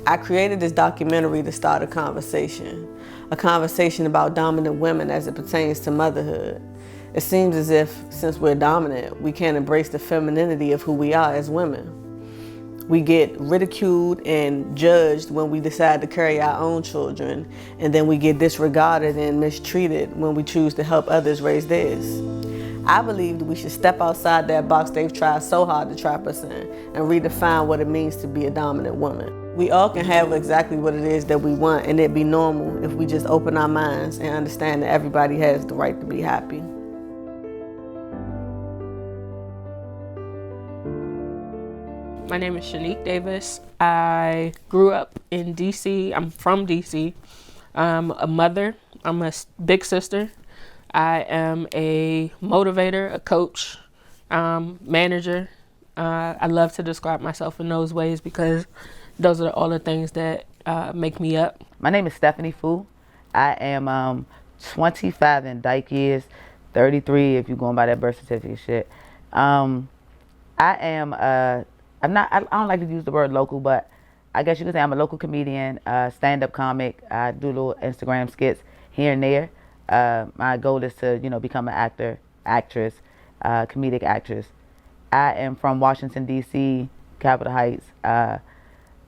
I created this documentary to start a conversation about dominant women as it pertains to motherhood. It seems as if, since we're dominant, we can't embrace the femininity of who we are as women. We get ridiculed and judged when we decide to carry our own children, and then we get disregarded and mistreated when we choose to help others raise theirs. I believe that we should step outside that box they've tried so hard to trap us in and redefine what it means to be a dominant woman. We all can have exactly what it is that we want, and it'd be normal if we just open our minds and understand that everybody has the right to be happy. My name is Shanique Davis. I grew up in DC. I'm from DC. I'm a mother. I'm a big sister. I am a motivator, a coach, manager. I love to describe myself in those ways because those are all the things that make me up. My name is Stephanie Fu. I am 25 in dyke years, 33 if you're going by that birth certificate shit. I don't like to use the word local, but I guess you could say I'm a local comedian, stand-up comic. I do little Instagram skits here and there. My goal is to, become an actor, actress, comedic actress. I am from Washington, D.C., Capitol Heights,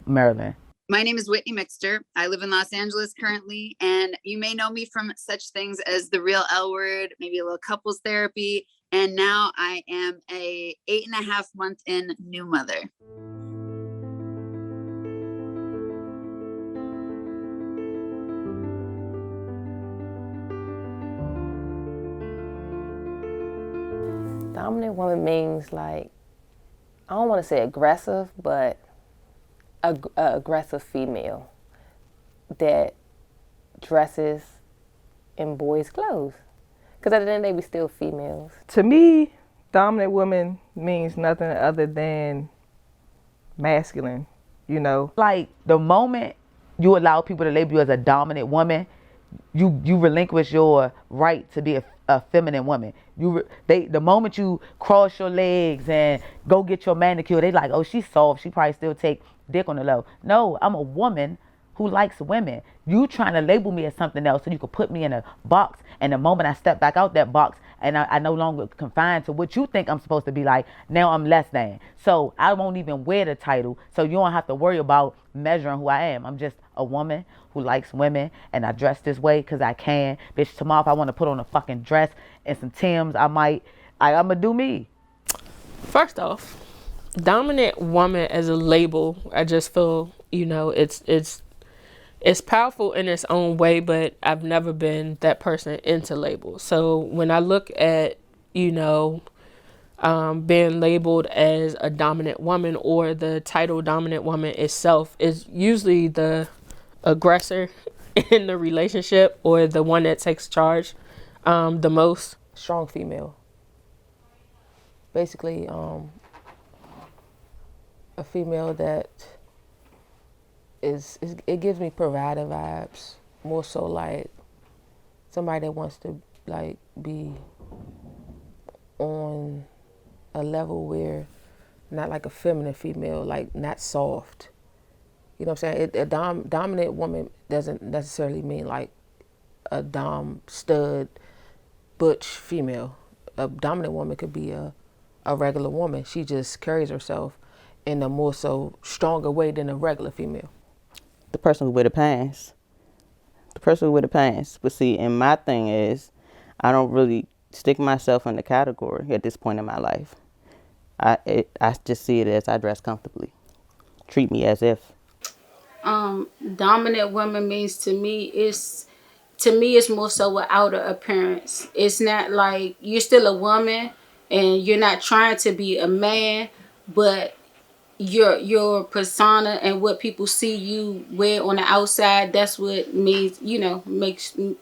Maryland. My name is Whitney Mixter. I live in Los Angeles currently, and you may know me from such things as The Real L Word, maybe a little couples therapy, and now I am a 8.5 month in new mother. Dominant woman means I don't want to say aggressive, but a aggressive female that dresses in boys' clothes. Because at the end of the day, we still females. To me, dominant woman means nothing other than masculine, Like, the moment you allow people to label you as a dominant woman, you relinquish your right to be a feminine woman. The moment you cross your legs and go get your manicure, they like, oh, she's soft. She probably still take dick on the low. No, I'm a woman who likes women. You trying to label me as something else so you could put me in a box, and the moment I step back out that box and I no longer confined to what you think I'm supposed to be like, now I'm less than. So I won't even wear the title, so you don't have to worry about measuring who I am. I'm just a woman who likes women, and I dress this way because I can. Bitch, tomorrow if I want to put on a fucking dress and some Timbs, I'ma do me. First off, dominant woman as a label, I just feel, it's powerful in its own way, but I've never been that person into labels. So when I look at, being labeled as a dominant woman, or the title dominant woman itself, is usually the aggressor in the relationship, or the one that takes charge the most. Strong female. Basically, a female that it gives me provider vibes, more so like somebody that wants to be on a level where not like a feminine female, not soft. You know what I'm saying? A dominant woman doesn't necessarily mean like a dom stud butch female. A dominant woman could be a regular woman. She just carries herself in a more so stronger way than a regular female. The person with a pants. But see, and my thing is, I don't really stick myself in the category at this point in my life. I just see it as I dress comfortably. Treat me as if. Dominant woman means to me it's more so an outer appearance. It's not like you're still a woman and you're not trying to be a man, but your persona and what people see you wear on the outside, that's what means, makes me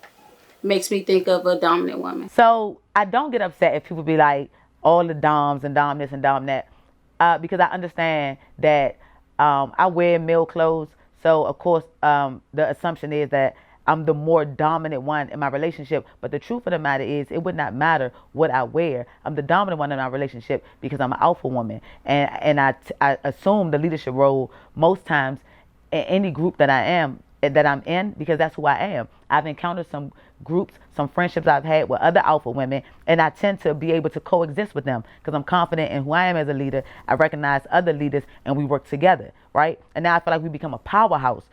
think of a dominant woman. So I don't get upset if people be like, all the doms and dom this and dom that, because I understand that I wear male clothes. So of course, the assumption is that I'm the more dominant one in my relationship. But the truth of the matter is, it would not matter what I wear. I'm the dominant one in my relationship because I'm an alpha woman. And I assume the leadership role most times in any group that I'm in, because that's who I am. I've encountered some groups, some friendships I've had with other alpha women, and I tend to be able to coexist with them because I'm confident in who I am as a leader. I recognize other leaders and we work together, right? And now I feel like we become a powerhouse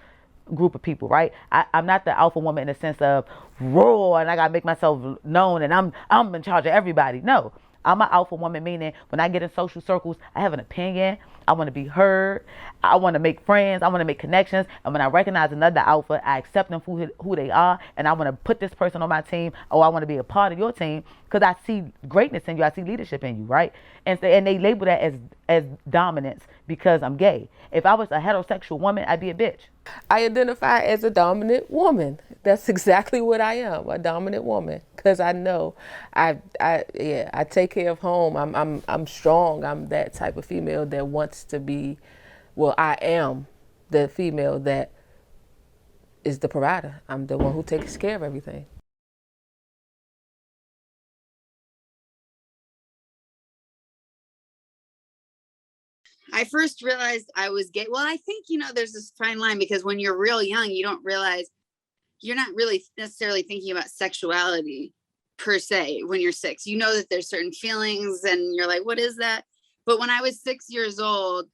group of people, right? I'm not the alpha woman in the sense of roar and I gotta make myself known and I'm in charge of everybody. No, I'm an alpha woman, meaning when I get in social circles, I have an opinion. I want to be heard. I want to make friends. I want to make connections. And when I recognize another alpha, I accept them for who they are. And I want to put this person on my team. Or I want to be a part of your team because I see greatness in you. I see leadership in you, right? And they label that as dominance because I'm gay. If I was a heterosexual woman, I'd be a bitch. I identify as a dominant woman. That's exactly what I am, a dominant woman. Because I know I take care of home. I'm strong. I'm that type of female that wants to be, well, I am the female that is the provider. I'm the one who takes care of everything. I first realized I was gay. Well, I think, there's this fine line because when you're real young, you don't realize you're not really necessarily thinking about sexuality per se when you're 6. You know that there's certain feelings and you're like, what is that? But when I was 6 years old,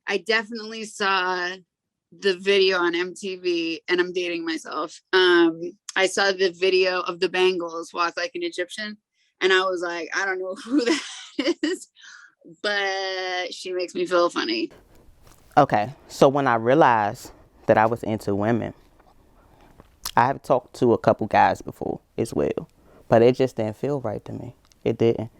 I definitely saw the video on MTV, and I'm dating myself. I saw the video of the Bangles Walk Like an Egyptian, and I was like, I don't know who that is, but she makes me feel funny. Okay, so when I realized that I was into women, I have talked to a couple guys before as well, but it just didn't feel right to me. It didn't.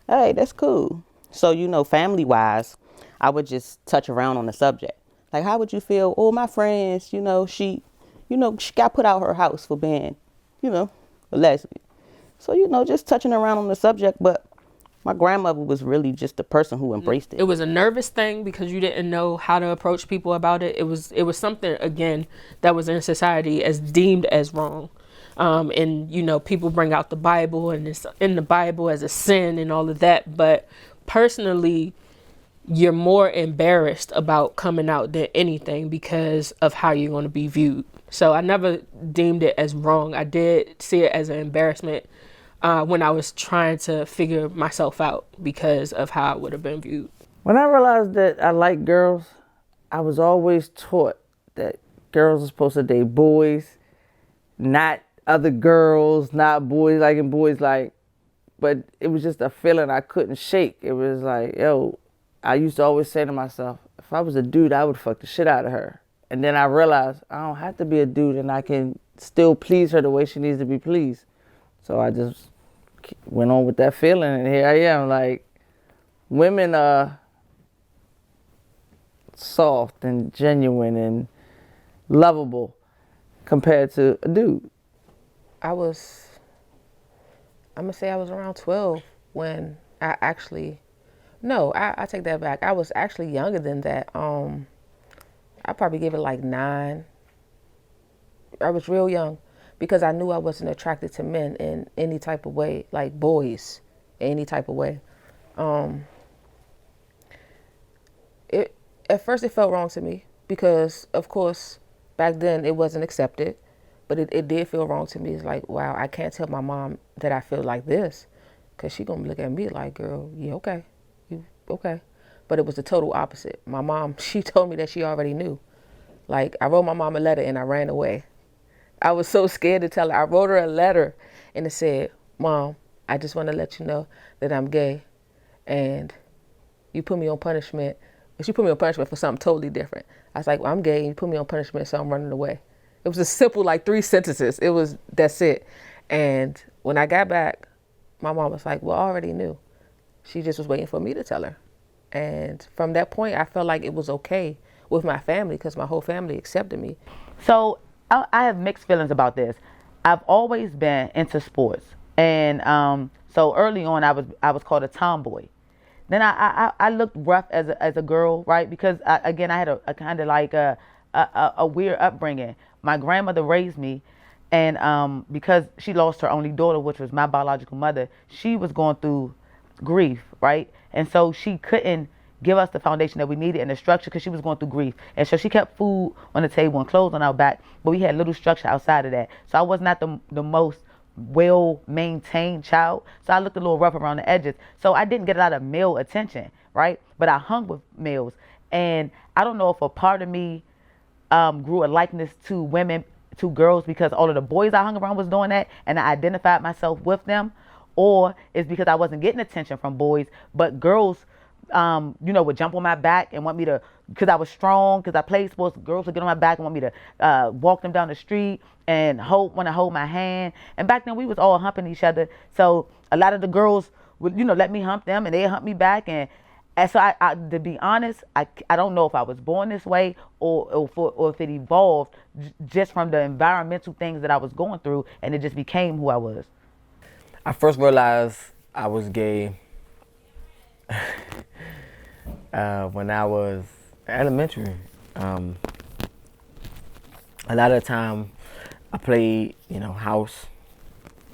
Hey, that's cool. So, family-wise, I would just touch around on the subject. Like, how would you feel? Oh, my friends, she got put out her house for being, a lesbian. So, just touching around on the subject, but my grandmother was really just the person who embraced it. It was a nervous thing because you didn't know how to approach people about it. It was something, again, that was in society as deemed as wrong. And, people bring out the Bible and it's in the Bible as a sin and all of that. But personally, you're more embarrassed about coming out than anything because of how you're going to be viewed. So I never deemed it as wrong. I did see it as an embarrassment when I was trying to figure myself out because of how I would have been viewed. When I realized that I like girls, I was always taught that girls are supposed to date boys, not other girls, not boys liking boys like, but it was just a feeling I couldn't shake. It was like, yo, I used to always say to myself, if I was a dude, I would fuck the shit out of her. And then I realized I don't have to be a dude and I can still please her the way she needs to be pleased. So I just went on with that feeling, and here I am. Like, women are soft and genuine and lovable compared to a dude. I'm going to say I was around 12 when I actually, no, I take that back. I was actually younger than that. I probably gave it like 9. I was real young because I knew I wasn't attracted to men in any type of way, like boys, any type of way. At first it felt wrong to me because, of course, back then it wasn't accepted, but it did feel wrong to me. It's like, wow, I can't tell my mom that I feel like this because she's going to look at me like, girl, you okay? You okay? But it was the total opposite. My mom, she told me that she already knew. Like, I wrote my mom a letter and I ran away. I was so scared to tell her. I wrote her a letter and it said, Mom, I just want to let you know that I'm gay and you put me on punishment. But she put me on punishment for something totally different. I was like, well, I'm gay and you put me on punishment, so I'm running away. It was a simple, like 3 sentences. That's it. And when I got back, my mom was like, well, I already knew. She just was waiting for me to tell her. And from that point, I felt like it was okay with my family because my whole family accepted me. So I have mixed feelings about this. I've always been into sports. And so early on, I was called a tomboy. Then I looked rough as a girl, right? Because I had a kind of like a weird upbringing. My grandmother raised me, and because she lost her only daughter, which was my biological mother, she was going through grief, right? And so she couldn't give us the foundation that we needed and the structure, because she was going through grief. And so she kept food on the table and clothes on our back, but we had little structure outside of that. So I was not the most well-maintained child. So I looked a little rough around the edges. So I didn't get a lot of male attention, right? But I hung with males. And I don't know if a part of me grew a likeness to women, to girls, because all of the boys I hung around was doing that, and I identified myself with them, or it's because I wasn't getting attention from boys, but girls, would jump on my back and want me to, because I was strong, because I played sports, girls would get on my back and want me to walk them down the street and want to hold my hand. And back then we was all humping each other, so a lot of the girls would, let me hump them and they hump me back. And so I, to be honest, I don't know if I was born this way or if it evolved just from the environmental things that I was going through, and it just became who I was. I first realized I was gay when I was elementary. A lot of the time I played, house.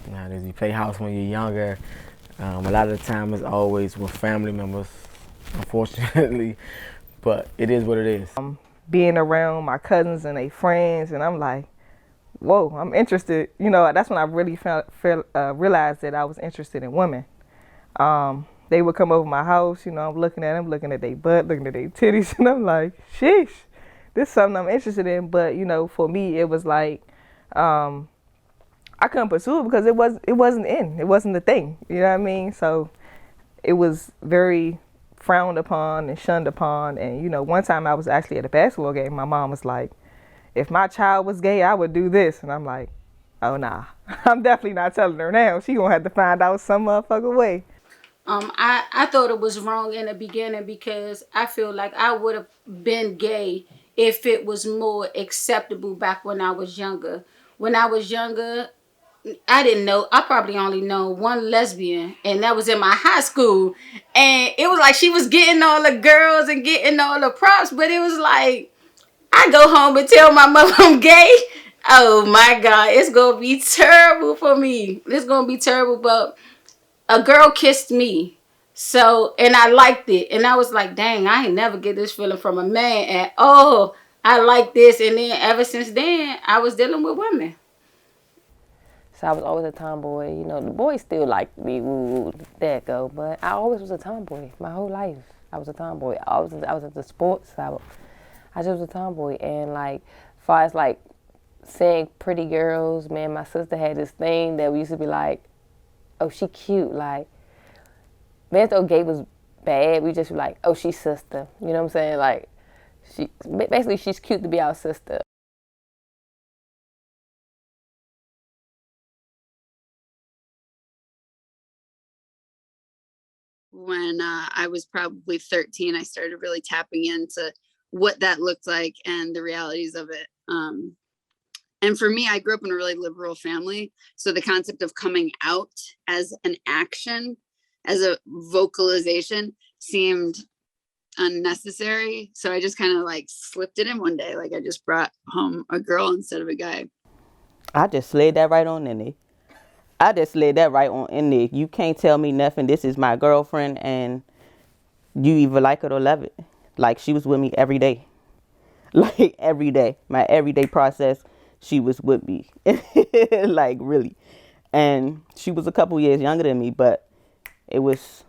You play house when you're younger. A lot of the time it's always with family members, unfortunately, but it is what it is. Being around my cousins and their friends, and I'm like, whoa, I'm interested. That's when I really realized that I was interested in women. They would come over my house, I'm looking at them, looking at their butt, looking at their titties, and I'm like, sheesh, this is something I'm interested in. But, for me, it was like, I couldn't pursue it because it wasn't the thing, you know what I mean? So it was very frowned upon and shunned upon. And, one time I was actually at a basketball game, my mom was like, if my child was gay, I would do this. And I'm like, oh, nah, I'm definitely not telling her now. She gonna have to find out some motherfucking way. I thought it was wrong in the beginning because I feel like I would have been gay if it was more acceptable back when I was younger. When I was younger, I didn't know. I probably only know one lesbian, and that was in my high school. And it was like she was getting all the girls and getting all the props, but it was like, I go home and tell my mother I'm gay. Oh my God, it's gonna be terrible for me. It's gonna be terrible, but a girl kissed me. So, and I liked it. And I was like, dang, I ain't never get this feeling from a man at all. I like this. And then ever since then, I was dealing with women. So I was always a tomboy. The boys still liked me, there go. But I always was a tomboy. My whole life, I was a tomboy. I was into sports. I just was a tomboy. And as far as saying pretty girls, man, my sister had this thing that we used to be like, oh, she cute. Man, though gay was bad, we just be like, oh, she's sister. You know what I'm saying? Basically, she's cute to be our sister. When I was probably 13, I started really tapping into what that looked like and the realities of it. And for me, I grew up in a really liberal family. So the concept of coming out as an action, as a vocalization, seemed unnecessary. So I just kind of slipped it in one day. I just brought home a girl instead of a guy. I just slid that right on in there. You can't tell me nothing. This is my girlfriend, and you either like it or love it. She was with me every day. Every day. My everyday process, she was with me. Really. And she was a couple years younger than me, but it was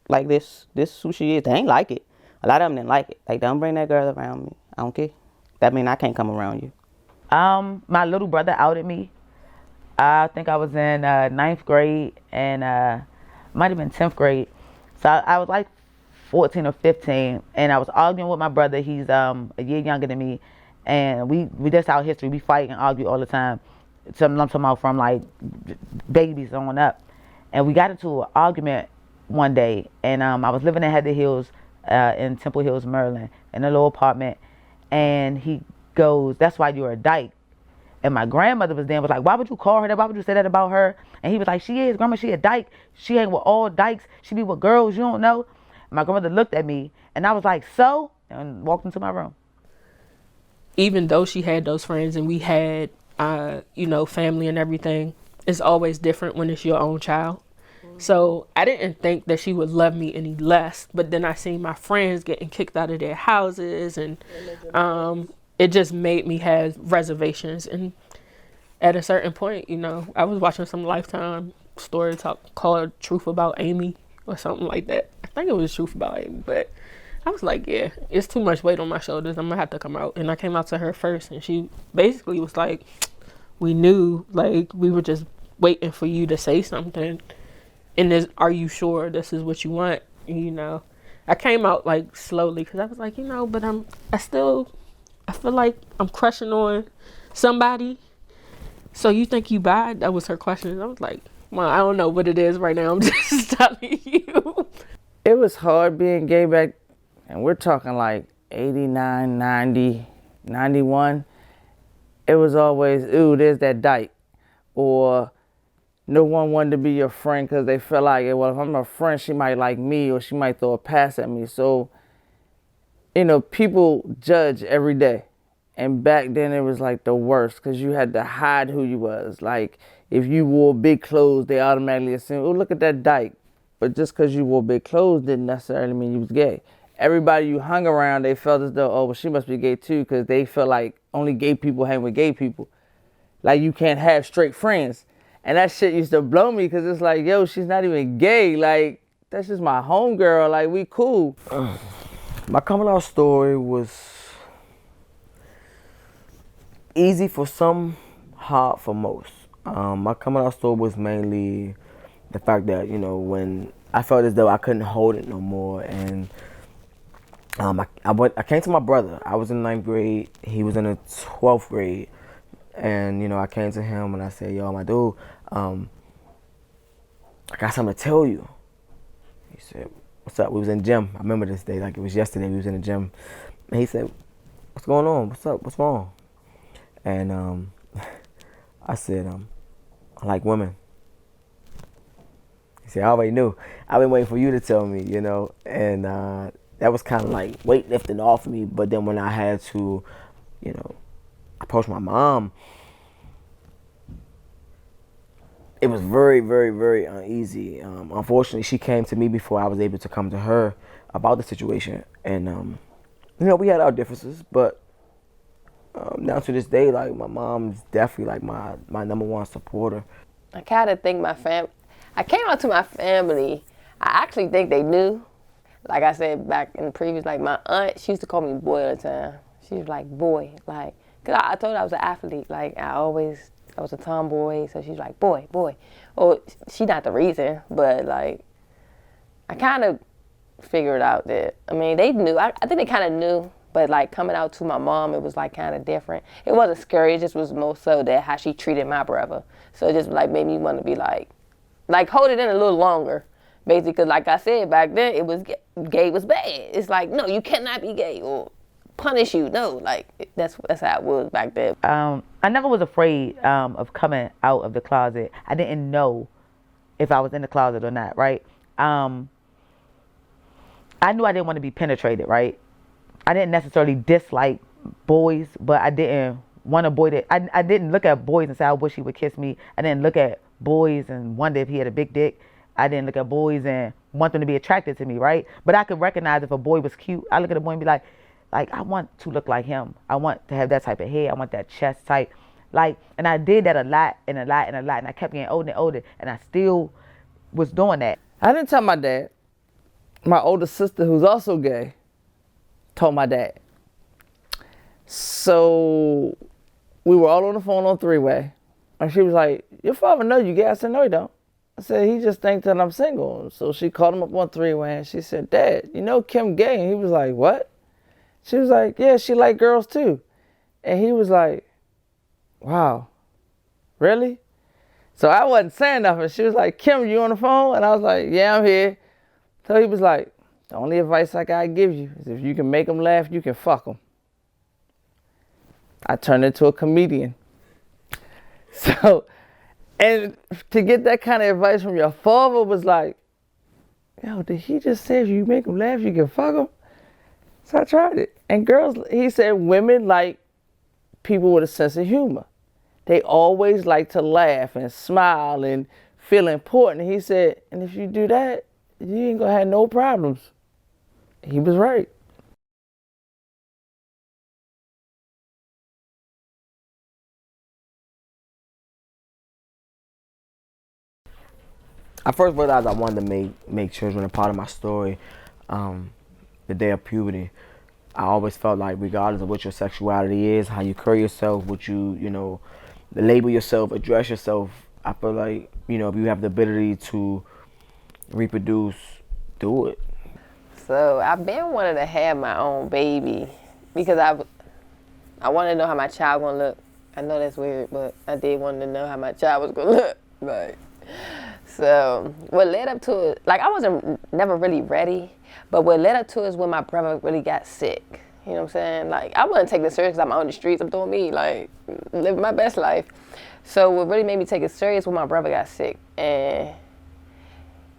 like this is who she is. They ain't like it. A lot of them didn't like it. Don't bring that girl around me. I don't care. That mean I can't come around you. My little brother outed me. I think I was in 9th grade and might have been 10th grade. So I was 14 or 15, and I was arguing with my brother. He's a year younger than me, and we just our history. We fight and argue all the time. I'm talking about from babies on up. And we got into an argument one day, and I was living in Heather Hills in Temple Hills, Maryland, in a little apartment, and he goes, "That's why you're a dyke." And my grandmother was there, was like, "Why would you call her that? Why would you say that about her?" And he was like, "She is, grandma, she a dyke. She ain't with all dykes. She be with girls you don't know." And my grandmother looked at me, and I was like, "So?" and walked into my room. Even though she had those friends and we had, family and everything, it's always different when it's your own child. So I didn't think that she would love me any less. But then I seen my friends getting kicked out of their houses, and it just made me have reservations. And at a certain point, you know, I was watching some Lifetime story talk called Truth About Amy or something like that. I think it was Truth About Amy, but I was like, yeah, it's too much weight on my shoulders. I'm gonna have to come out. And I came out to her first, and she basically was like, we knew, like, we were just waiting for you to say something. And are you sure this is what you want? You know, I came out like slowly because I was like, you know, but I feel like I'm crushing on somebody. So you think you bad? That was her question. I was like, well, I don't know what it is right now. I'm just telling you. It was hard being gay back, and we're talking like 89, 90, 91. It was always, ooh, there's that dyke. Or no one wanted to be your friend because they felt like, well, if I'm a friend, she might like me or she might throw a pass at me. So, you know, people judge every day. And back then it was like the worst because you had to hide who you was. Like if you wore big clothes, they automatically assume, oh, look at that dyke. But just because you wore big clothes didn't necessarily mean you was gay. Everybody you hung around, they felt as though, oh, well, she must be gay too, because they felt like only gay people hang with gay people. Like you can't have straight friends. And that shit used to blow me because it's like, yo, she's not even gay. Like, that's just my homegirl. Like, we cool. My coming out story was easy for some, hard for most. My coming out story was mainly the fact that, you know, when I felt as though I couldn't hold it no more, and I came to my brother. I was in 9th grade. He was in the 12th grade. And, you know, I came to him and I said, yo, my dude, I got something to tell you. He said, what's up? We was in the gym. I remember this day like it was yesterday. We was in the gym. And he said, what's going on? What's up? What's wrong? And I said, I like women. He said, I already knew. I've been waiting for you to tell me, you know. And that was kind of like weight lifting off me. But then when I had to, you know, approach my mom, it was very, very, very uneasy. Unfortunately, she came to me before I was able to come to her about the situation. And, you know, we had our differences, but now to this day, like, my mom's definitely, like, my number one supporter. I kind of think I came out to my family. I actually think they knew. Like I said back in the previous, like, my aunt, she used to call me boy all the time. She was like, boy, like, because I told her I was an athlete. Like, I was a tomboy, so she's like, boy. Well, she's not the reason, but, like, I kind of figured out that, I mean, they knew. I think they kind of knew, but, like, coming out to my mom, it was, like, kind of different. It wasn't scary. It just was more so that how she treated my brother. So it just, like, made me want to be, like, hold it in a little longer. Basically, because, like I said, back then, it was gay was bad. It's like, no, you cannot be gay, or punish you. No, like, that's how it was back then. I never was afraid of coming out of the closet. I didn't know if I was in the closet or not, right? I knew I didn't want to be penetrated, right? I didn't necessarily dislike boys, but I didn't want a boy that... I didn't look at boys and say, I wish he would kiss me. I didn't look at boys and wonder if he had a big dick. I didn't look at boys and want them to be attracted to me, right? But I could recognize if a boy was cute. I look at a boy and be like, I want to look like him. I want to have that type of hair. I want that chest type. Like, and I did that a lot. And I kept getting older and older. And I still was doing that. I didn't tell my dad. My older sister, who's also gay, told my dad. So we were all on the phone on three-way. And she was like, your father know you gay? I said, no, he don't. I said, he just thinks that I'm single. So she called him up on three-way and she said, Dad, you know Kim gay? And he was like, what? She was like, yeah, she like girls too. And he was like, wow, really? So I wasn't saying nothing. She was like, Kim, you on the phone? And I was like, yeah, I'm here. So he was like, the only advice I gotta give you is if you can make them laugh, you can fuck them. I turned into a comedian. So, and to get that kind of advice from your father was like, yo, did he just say if you make them laugh, you can fuck them? So I tried it. And girls, he said women like people with a sense of humor. They always like to laugh and smile and feel important. And he said, and if you do that, you ain't gonna have no problems. He was right. I first realized I wanted to make children a part of my story the day of puberty. I always felt like regardless of what your sexuality is, how you carry yourself, what you know, label yourself, address yourself, I feel like, you know, if you have the ability to reproduce, do it. So I've been wanting to have my own baby because I want to know how my child gonna look. I know that's weird, but I did want to know how my child was gonna look. Right. So what led up to it, like I wasn't never really ready, but what led up to it is when my brother really got sick. You know what I'm saying? Like I wasn't taking it serious because I'm out on the streets. I'm doing me, like living my best life. So what really made me take it serious when my brother got sick and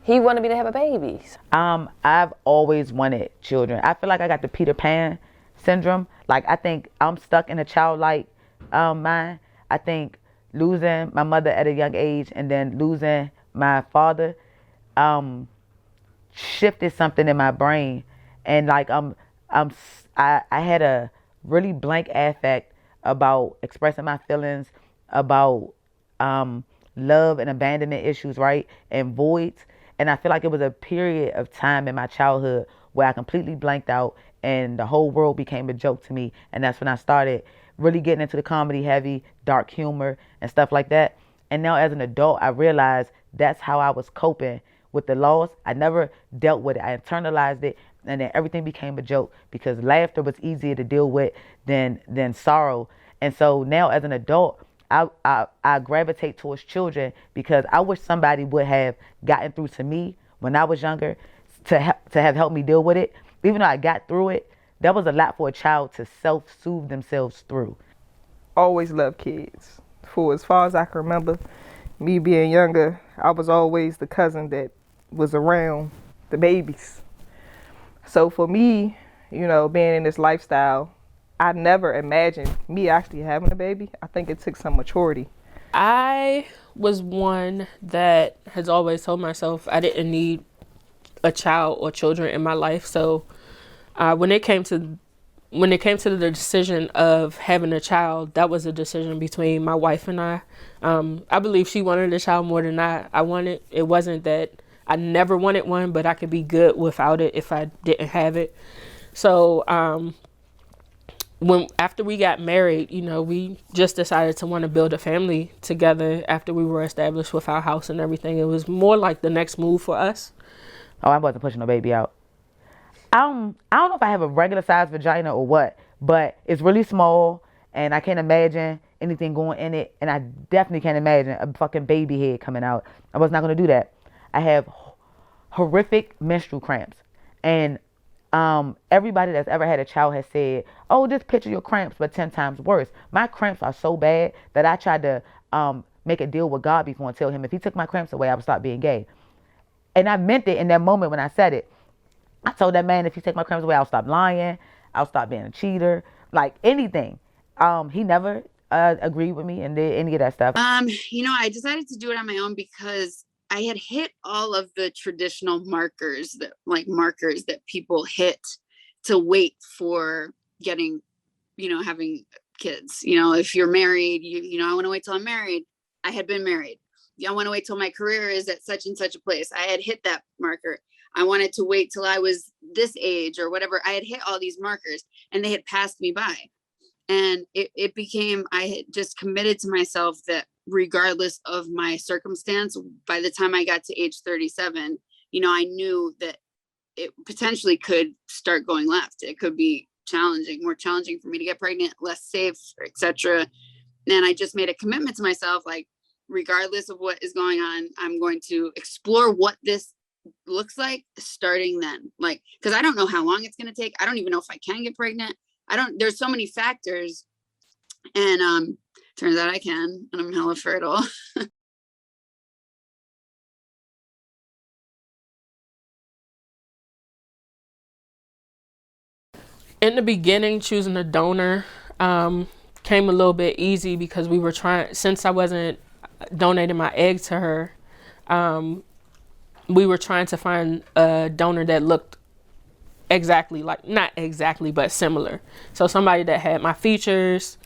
he wanted me to have a baby. I've always wanted children. I feel like I got the Peter Pan syndrome. Like I think I'm stuck in a childlike mind. I think losing my mother at a young age and then losing my father shifted something in my brain, and like I had a really blank affect about expressing my feelings about love and abandonment issues, right, and voids. And I feel like it was a period of time in my childhood where I completely blanked out and the whole world became a joke to me. And that's when I started really getting into the comedy heavy, dark humor and stuff like that. And now as an adult, I realized that's how I was coping with the loss. I never dealt with it. I internalized it, and then everything became a joke because laughter was easier to deal with than sorrow. And so now as an adult, I gravitate towards children because I wish somebody would have gotten through to me when I was younger to have helped me deal with it. Even though I got through it, that was a lot for a child to self-soothe themselves through. Always loved kids. For as far as I can remember, me being younger, I was always the cousin that was around the babies. So for me, you know, being in this lifestyle, I never imagined me actually having a baby. I think it took some maturity. I was one that has always told myself I didn't need a child or children in my life. So when it came to the decision of having a child, that was a decision between my wife and I. I believe she wanted a child more than I wanted. It wasn't that I never wanted one, but I could be good without it if I didn't have it. So after we got married, you know, we just decided to want to build a family together after we were established with our house and everything. It was more like the next move for us. Oh, I wasn't pushing no baby out. I don't know if I have a regular size vagina or what, but it's really small and I can't imagine anything going in it, and I definitely can't imagine a fucking baby head coming out. I was not going to do that. I have horrific menstrual cramps, and everybody that's ever had a child has said, oh, just picture your cramps but 10 times worse. My cramps are so bad that I tried to make a deal with God before and tell him if he took my cramps away, I would stop being gay. And I meant it in that moment when I said it. I told that man, if you take my cramps away, I'll stop lying. I'll stop being a cheater, like anything. He never agreed with me and did any of that stuff. You know, I decided to do it on my own because I had hit all of the traditional markers that people hit to wait for getting, you know, having kids. You know, if you're married, you know, I want to wait till I'm married. I had been married. I want to wait till my career is at such and such a place. I had hit that marker. I wanted to wait till I was this age or whatever. I had hit all these markers and they had passed me by. And it became, I had just committed to myself that regardless of my circumstance, by the time I got to age 37, you know, I knew that it potentially could start going left. It could be challenging, more challenging for me to get pregnant, less safe, etc. And I just made a commitment to myself, like, regardless of what is going on, I'm going to explore what this looks like starting then. Like, because I don't know how long it's going to take. I don't even know if I can get pregnant. There's so many factors, and turns out I can, and I'm hella fertile. In the beginning, choosing a donor came a little bit easy because we were trying, since I wasn't donating my egg to her, We were trying to find a donor that looked exactly like, not exactly, but similar. So somebody that had my features,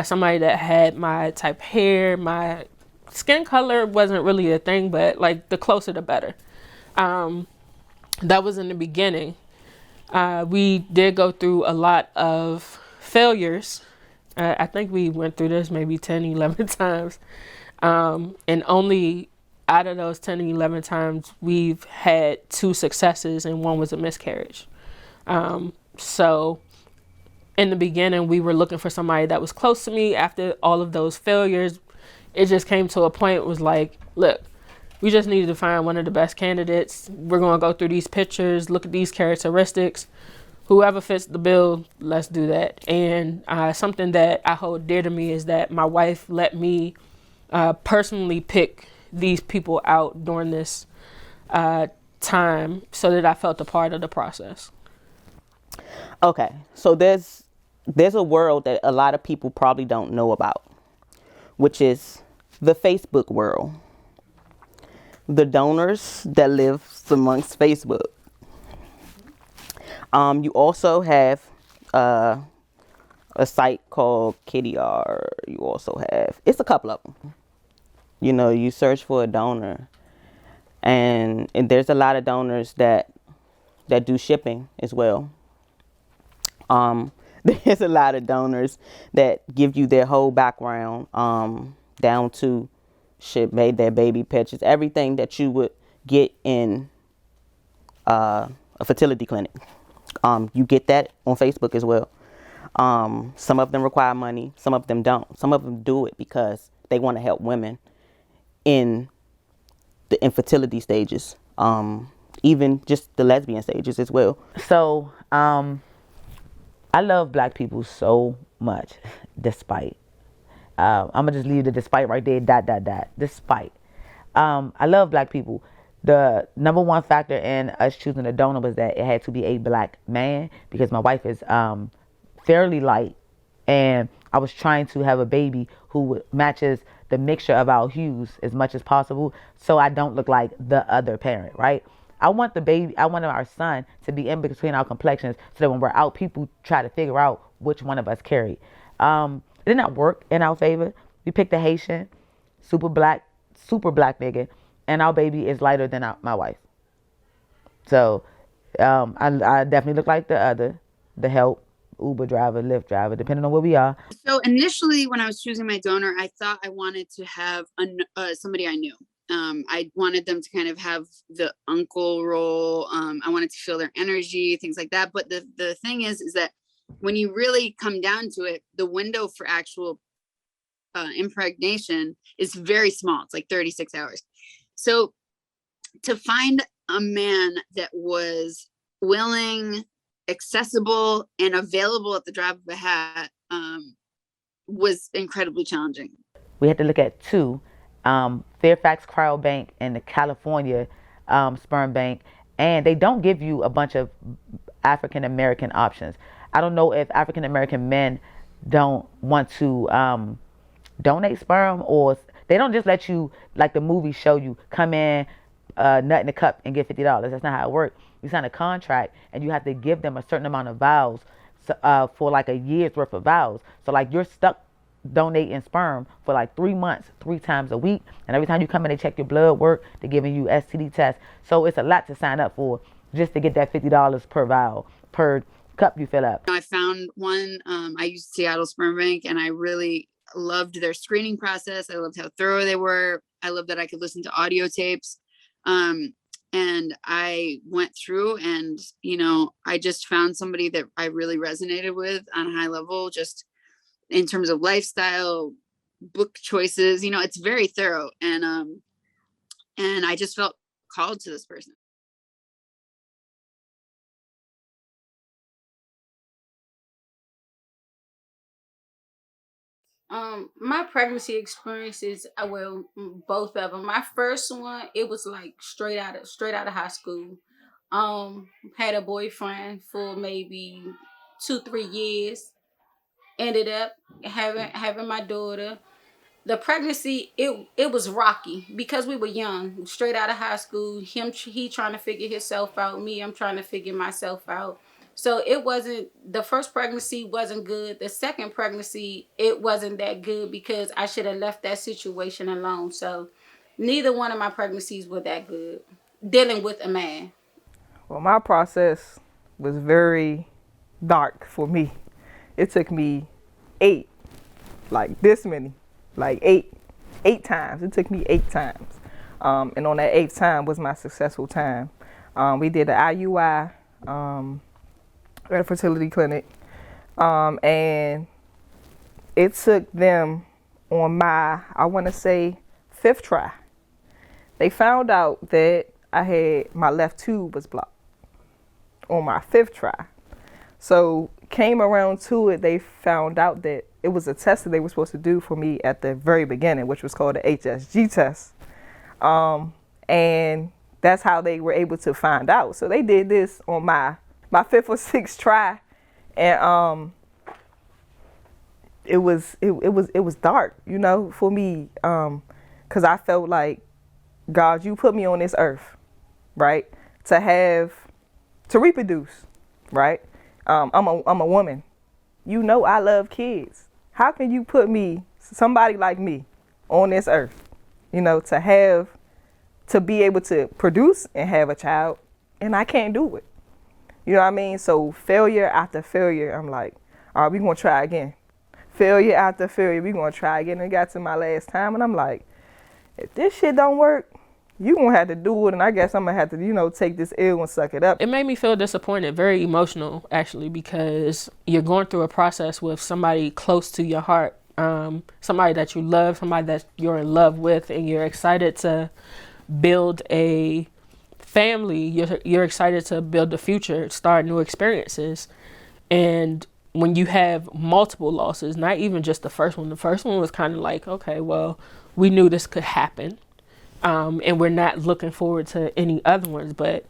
somebody that had my type of hair. My skin color wasn't really a thing, but like the closer the better. That was in the beginning. We did go through a lot of failures. I think we went through this maybe 10, 11 times. And only out of those 10 and 11 times, we've had 2 successes and 1 was a miscarriage. So in the beginning, we were looking for somebody that was close to me. After all of those failures, it just came to a point, it was like, look, we just needed to find one of the best candidates. We're going to go through these pictures, look at these characteristics. Whoever fits the bill, let's do that. And something that I hold dear to me is that my wife let me personally pick these people out during this time so that I felt a part of the process. Okay, so there's a world that a lot of people probably don't know about, which is the Facebook world. The donors that live amongst Facebook. You also have a site called KDR. You also have, it's a couple of them. You know, you search for a donor, and there's a lot of donors that do shipping as well. There's a lot of donors that give you their whole background, down to made their baby pictures, everything that you would get in a fertility clinic. You get that on Facebook as well. Some of them require money, some of them don't. Some of them do it because they want to help women in the infertility stages, even just the lesbian stages as well. So, I love black people so much, despite. I'm gonna just leave the despite right there. ... Despite. I love black people. The number one factor in us choosing a donor was that it had to be a black man, because my wife is fairly light, and I was trying to have a baby who matches the mixture of our hues as much as possible, so I don't look like the other parent, right? I want our son to be in between our complexions, so that when we're out, people try to figure out which one of us carried. It did not work in our favor. We picked a Haitian, super black nigga, and our baby is lighter than my wife. So I definitely look like the help, Uber driver, Lyft driver, depending on where we are. So initially, when I was choosing my donor, I thought I wanted to have somebody I knew. I wanted them to kind of have the uncle role. I wanted to feel their energy, things like that. But the thing is that when you really come down to it, the window for actual impregnation is very small. It's like 36 hours. So to find a man that was willing, accessible, and available at the drop of a hat was incredibly challenging. We had to look at 2, Fairfax Cryobank and the California Sperm Bank, and they don't give you a bunch of African American options. I don't know if African American men don't want to donate sperm, or they don't just let you, like the movies show you, come in, nut in a cup and get $50. That's not how it works. You sign a contract and you have to give them a certain amount of vows for like a year's worth of vows. So like you're stuck donating sperm for like 3 months, 3 times a week, and every time you come in, they check your blood work, they're giving you STD tests. So it's a lot to sign up for just to get that $50 per vow, per cup you fill up. I found one. I used Seattle Sperm Bank, and I really loved their screening process. I loved how thorough they were. I loved that I could listen to audio tapes. And I went through, and, I just found somebody that I really resonated with on a high level, just in terms of lifestyle, book choices. It's very thorough. And I just felt called to this person. My pregnancy experiences, well, both of them. My first one, it was like straight out of high school. Had a boyfriend for maybe 2-3 years. Ended up having my daughter. the pregnancy, it was rocky because we were young, straight out of high school. He trying to figure himself out. Me, I'm trying to figure myself out. So it wasn't, the first pregnancy wasn't good. The second pregnancy, it wasn't that good because I should have left that situation alone. So neither one of my pregnancies were that good dealing with a man. Well, my process was very dark for me. It took me 8 times. It took me 8 times. And on that 8th time was my successful time. We did the IUI at a fertility clinic. And it took them on my, I want to say, 5th try. They found out that my left tube was blocked on my 5th try. So came around to it, they found out that it was a test that they were supposed to do for me at the very beginning, which was called the HSG test. And that's how they were able to find out. So they did this on my 5th or 6th try. And it was dark, you know, for me. 'Cause I felt like, God, you put me on this earth, right? To reproduce, right? I'm a woman. You know I love kids. How can you put somebody like me, on this earth, you know, to be able to produce and have a child, and I can't do it. You know what I mean? So failure after failure, I'm like, all right, we're going to try again. Failure after failure, we're going to try again. And it got to my last time, and I'm like, if this shit don't work, you're going to have to do it, and I guess I'm going to have to, you know, take this ill and suck it up. It made me feel disappointed, very emotional, actually, because you're going through a process with somebody close to your heart, somebody that you love, somebody that you're in love with, and you're excited to build a family. You're excited to build the future, start new experiences. And when you have multiple losses, not even just the first one was kind of like, okay, well, we knew this could happen. And we're not looking forward to any other ones. But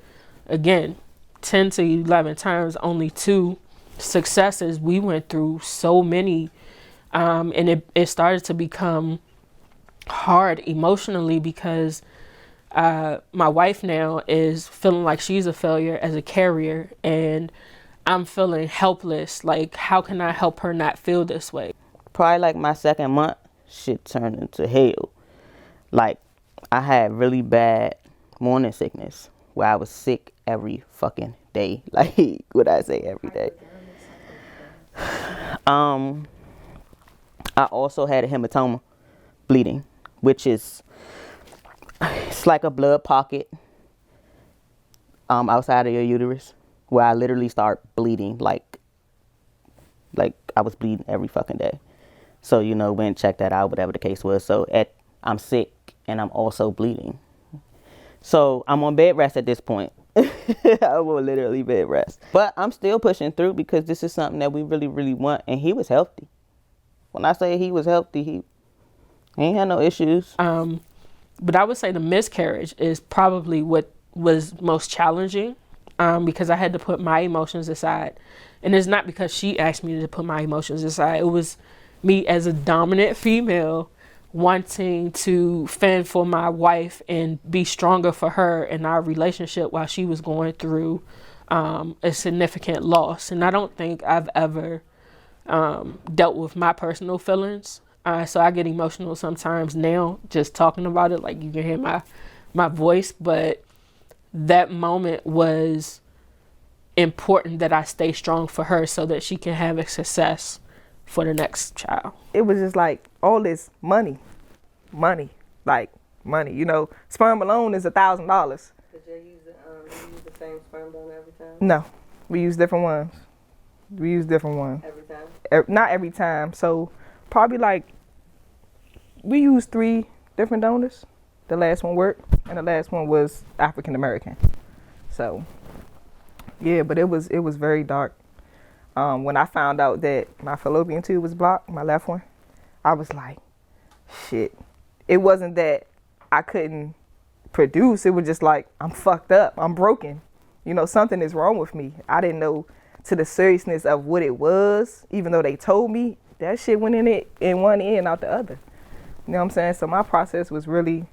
again, 10 to 11 times, only 2 successes. We went through so many, and it started to become hard emotionally because my wife now is feeling like she's a failure as a carrier, and I'm feeling helpless. Like, how can I help her not feel this way? Probably like my 2nd month, shit turned into hell. Like, I had really bad morning sickness where I was sick every fucking day. Like, what I say, every day. I also had a hematoma, bleeding, which is, it's like a blood pocket outside of your uterus where I literally start bleeding like I was bleeding every fucking day. So, you know, went and checked that out, whatever the case was. So I'm sick and I'm also bleeding. So I'm on bed rest at this point. I will literally bed rest. But I'm still pushing through because this is something that we really, really want. And he was healthy. When I say he was healthy, he ain't had no issues. But I would say the miscarriage is probably what was most challenging, because I had to put my emotions aside. And it's not because she asked me to put my emotions aside. It was me as a dominant female wanting to fend for my wife and be stronger for her in our relationship while she was going through a significant loss. And I don't think I've ever dealt with my personal feelings. So I get emotional sometimes now just talking about it, like you can hear my voice. But that moment was important that I stay strong for her so that she can have a success for the next child. It was just like all this money, you know, sperm alone is $1,000. Did you use the same sperm donor every time? No, we use different ones. Every time? Not every time. So probably like, we used 3 different donors. The last one worked, and the last one was African American. So yeah, but it was very dark. When I found out that my fallopian tube was blocked, my left one, I was like, shit. It wasn't that I couldn't produce. It was just like, I'm fucked up. I'm broken. You know, something is wrong with me. I didn't know to the seriousness of what it was, even though they told me. That shit went in one ear and out the other. You know what I'm saying? So my process was really,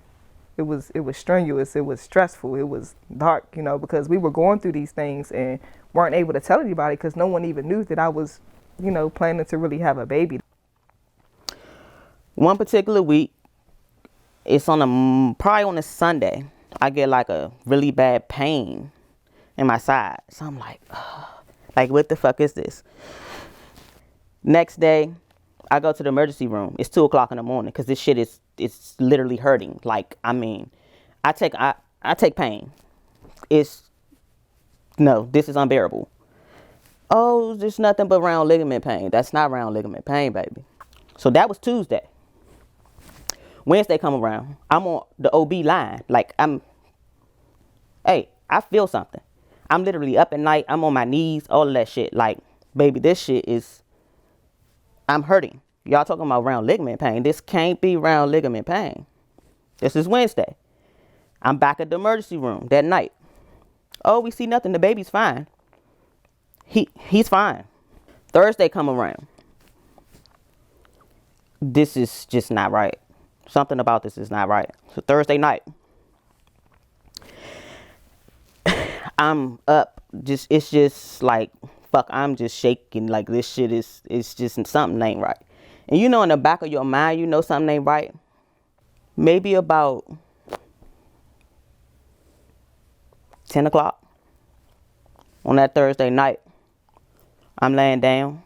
it was strenuous, it was stressful, it was dark, you know, because we were going through these things and weren't able to tell anybody because no one even knew that I was, you know, planning to really have a baby. One particular week, it's probably on a Sunday, I get like a really bad pain in my side. So I'm like, ugh. Like, what the fuck is this? Next day, I go to the emergency room. It's 2 o'clock in the morning because this shit it's literally hurting. Like, I mean, I take pain. This is unbearable. Oh, there's nothing but round ligament pain. That's not round ligament pain, baby. So that was Tuesday. Wednesday come around. I'm on the OB line. Like, hey, I feel something. I'm literally up at night. I'm on my knees, all of that shit. Like, baby, this shit I'm hurting. Y'all talking about round ligament pain. This can't be round ligament pain. This is Wednesday. I'm back at the emergency room that night. Oh, we see nothing. The baby's fine. He's fine. Thursday come around. This is just not right. Something about this is not right. So Thursday night, I'm up. It's just like, fuck, I'm just shaking. Like, this shit it's just something ain't right. And you know, in the back of your mind, you know something ain't right. Maybe about 10 o'clock on that Thursday night, I'm laying down,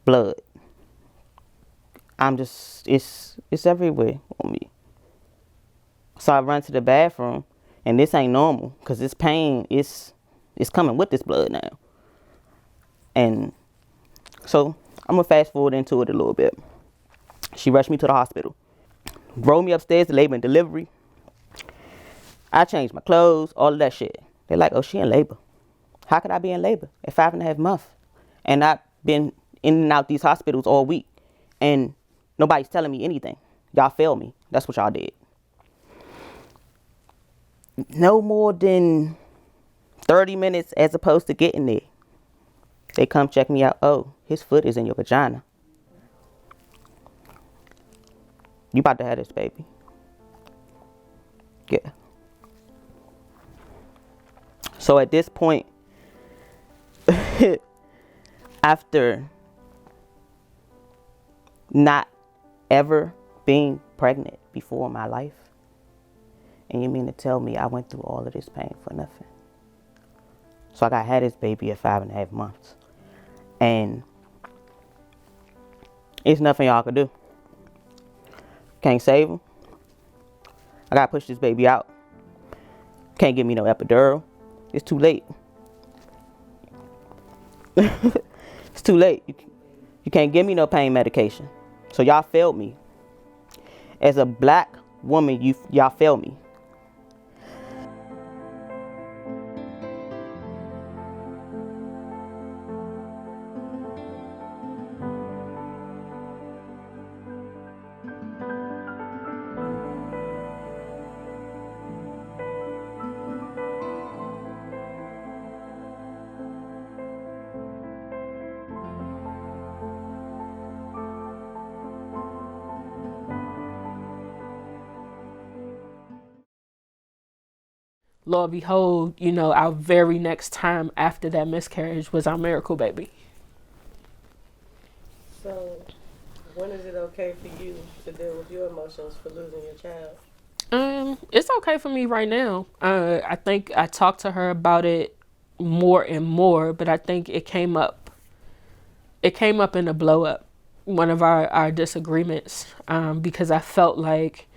blood. It's everywhere on me. So I run to the bathroom, and this ain't normal, because this pain is coming with this blood now. And so I'm gonna fast forward into it a little bit. She rushed me to the hospital, rolled me upstairs to labor and delivery. I changed my clothes, all of that shit. They're like, oh, she in labor. How could I be in labor at 5.5 months? And I've been in and out these hospitals all week, and nobody's telling me anything. Y'all failed me. That's what y'all did. No more than 30 minutes as opposed to getting there, they come check me out. Oh, his foot is in your vagina. You about to have this baby. Yeah. So at this point, after not ever being pregnant before in my life, and you mean to tell me I went through all of this pain for nothing? So I had this baby at 5.5 months. And it's nothing y'all could do. Can't save him. I gotta push this baby out. Can't give me no epidural. It's too late. It's too late. You can't give me no pain medication. So y'all failed me. As a black woman, y'all failed me. Lo and behold, you know, our very next time after that miscarriage was our miracle baby. So, when is it okay for you to deal with your emotions for losing your child? It's okay for me right now. I think I talked to her about it more and more, but I think it came up in a blow up, one of our disagreements, because I felt like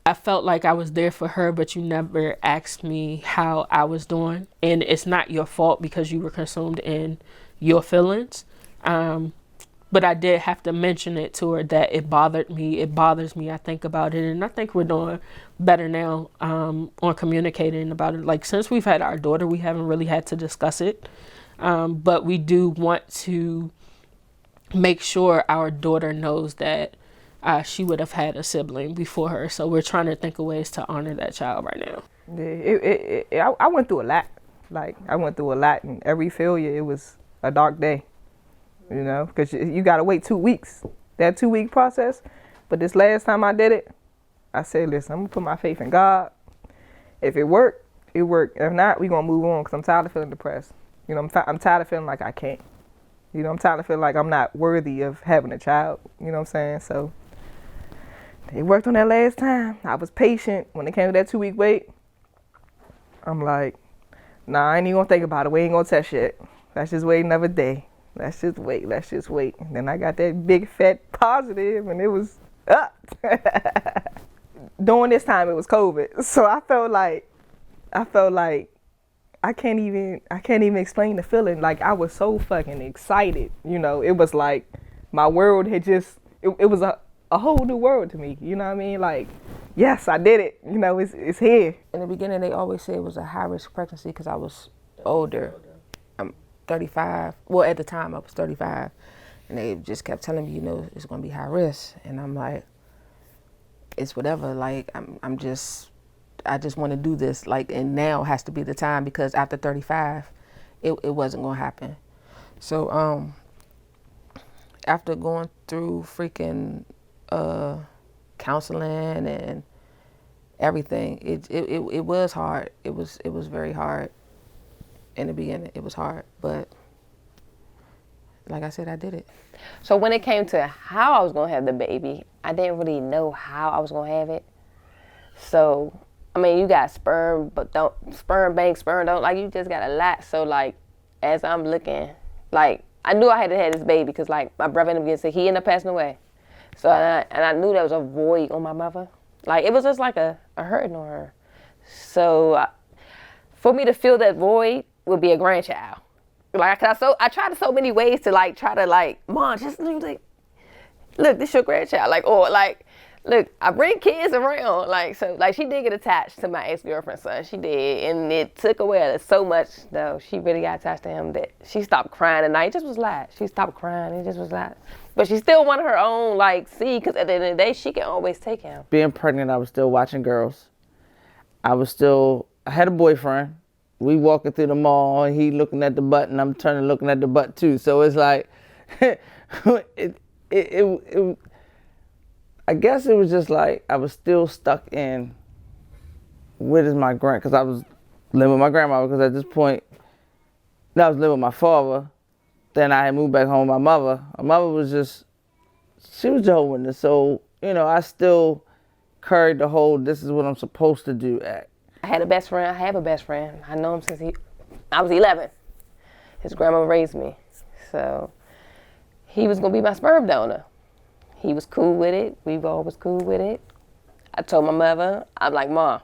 I was there for her, but you never asked me how I was doing. And it's not your fault because you were consumed in your feelings. But I did have to mention it to her that it bothered me. It bothers me. I think about it. And I think we're doing better now on communicating about it. Like, since we've had our daughter, we haven't really had to discuss it. But we do want to make sure our daughter knows that she would have had a sibling before her. So we're trying to think of ways to honor that child right now. Yeah, I went through a lot. Like, I went through a lot, and every failure, it was a dark day. you know, because you got to wait 2 weeks, that 2-week process. But this last time I did it, I said, listen, I'm going to put my faith in God. If it worked, it worked. If not, we're going to move on because I'm tired of feeling depressed. You know, I'm tired of feeling like I can't. You know, I'm tired of feeling like I'm not worthy of having a child. You know what I'm saying? So it worked on that last time. I was patient. When it came to that 2-week wait, I'm like, nah, I ain't even going to think about it. We ain't going to test yet. Let's just wait another day. Let's just wait. And then I got that big fat positive and it was up. During this time, it was COVID. So I felt like I can't even explain the feeling. Like, I was so fucking excited. You know, it was like my world had just, it was a whole new world to me. You know what I mean? Like, yes, I did it. You know, it's here. In the beginning, they always said it was a high-risk pregnancy because I was older. I'm 35. Well, at the time, I was 35. And they just kept telling me, you know, it's going to be high risk. And I'm like, it's whatever. Like, I just want to do this. Like, and now has to be the time because after 35, it wasn't going to happen. So, after going through freaking counseling and everything, it was hard. It was very hard in the beginning. It was hard, but like I said, I did it. So when it came to how I was gonna have the baby, I didn't really know how I was gonna have it. So, I mean, you got sperm, but don't sperm bank, sperm don't, like, you just got a lot. So, like, as I'm looking, like, I knew I had to have this baby because, like, my brother ended up getting sick. He ended up passing away. So, and I knew there was a void on my mother. Like, it was just like a hurting on her. So, for me to fill that void would be a grandchild. Like, I tried so many ways to, like, Mom, just like, look, this your grandchild. Like, or, like, look, I bring kids around. Like, so, like, she did get attached to my ex-girlfriend's son. She did. And it took away so much, though. She really got attached to him that she stopped crying at night. It just was like, she stopped crying. It just was like, but she still wanted her own, like, seed, because at the end of the day, she can always take him. Being pregnant, I was still watching girls. I had a boyfriend. We walking through the mall, and he looking at the butt, and I'm turning looking at the butt too. So it's like, I guess it was just like I was still stuck in, where is my because I was living with my grandma, because at this point, I was living with my father. Then I had moved back home with my mother. My mother was she was Jehovah's Witness. So, you know, I still carried the whole, this is what I'm supposed to do act. I had a best friend. I have a best friend. I know him since I was 11. His grandma raised me. So he was going to be my sperm donor. He was cool with it. We were always cool with it. I told my mother, I'm like, Mom,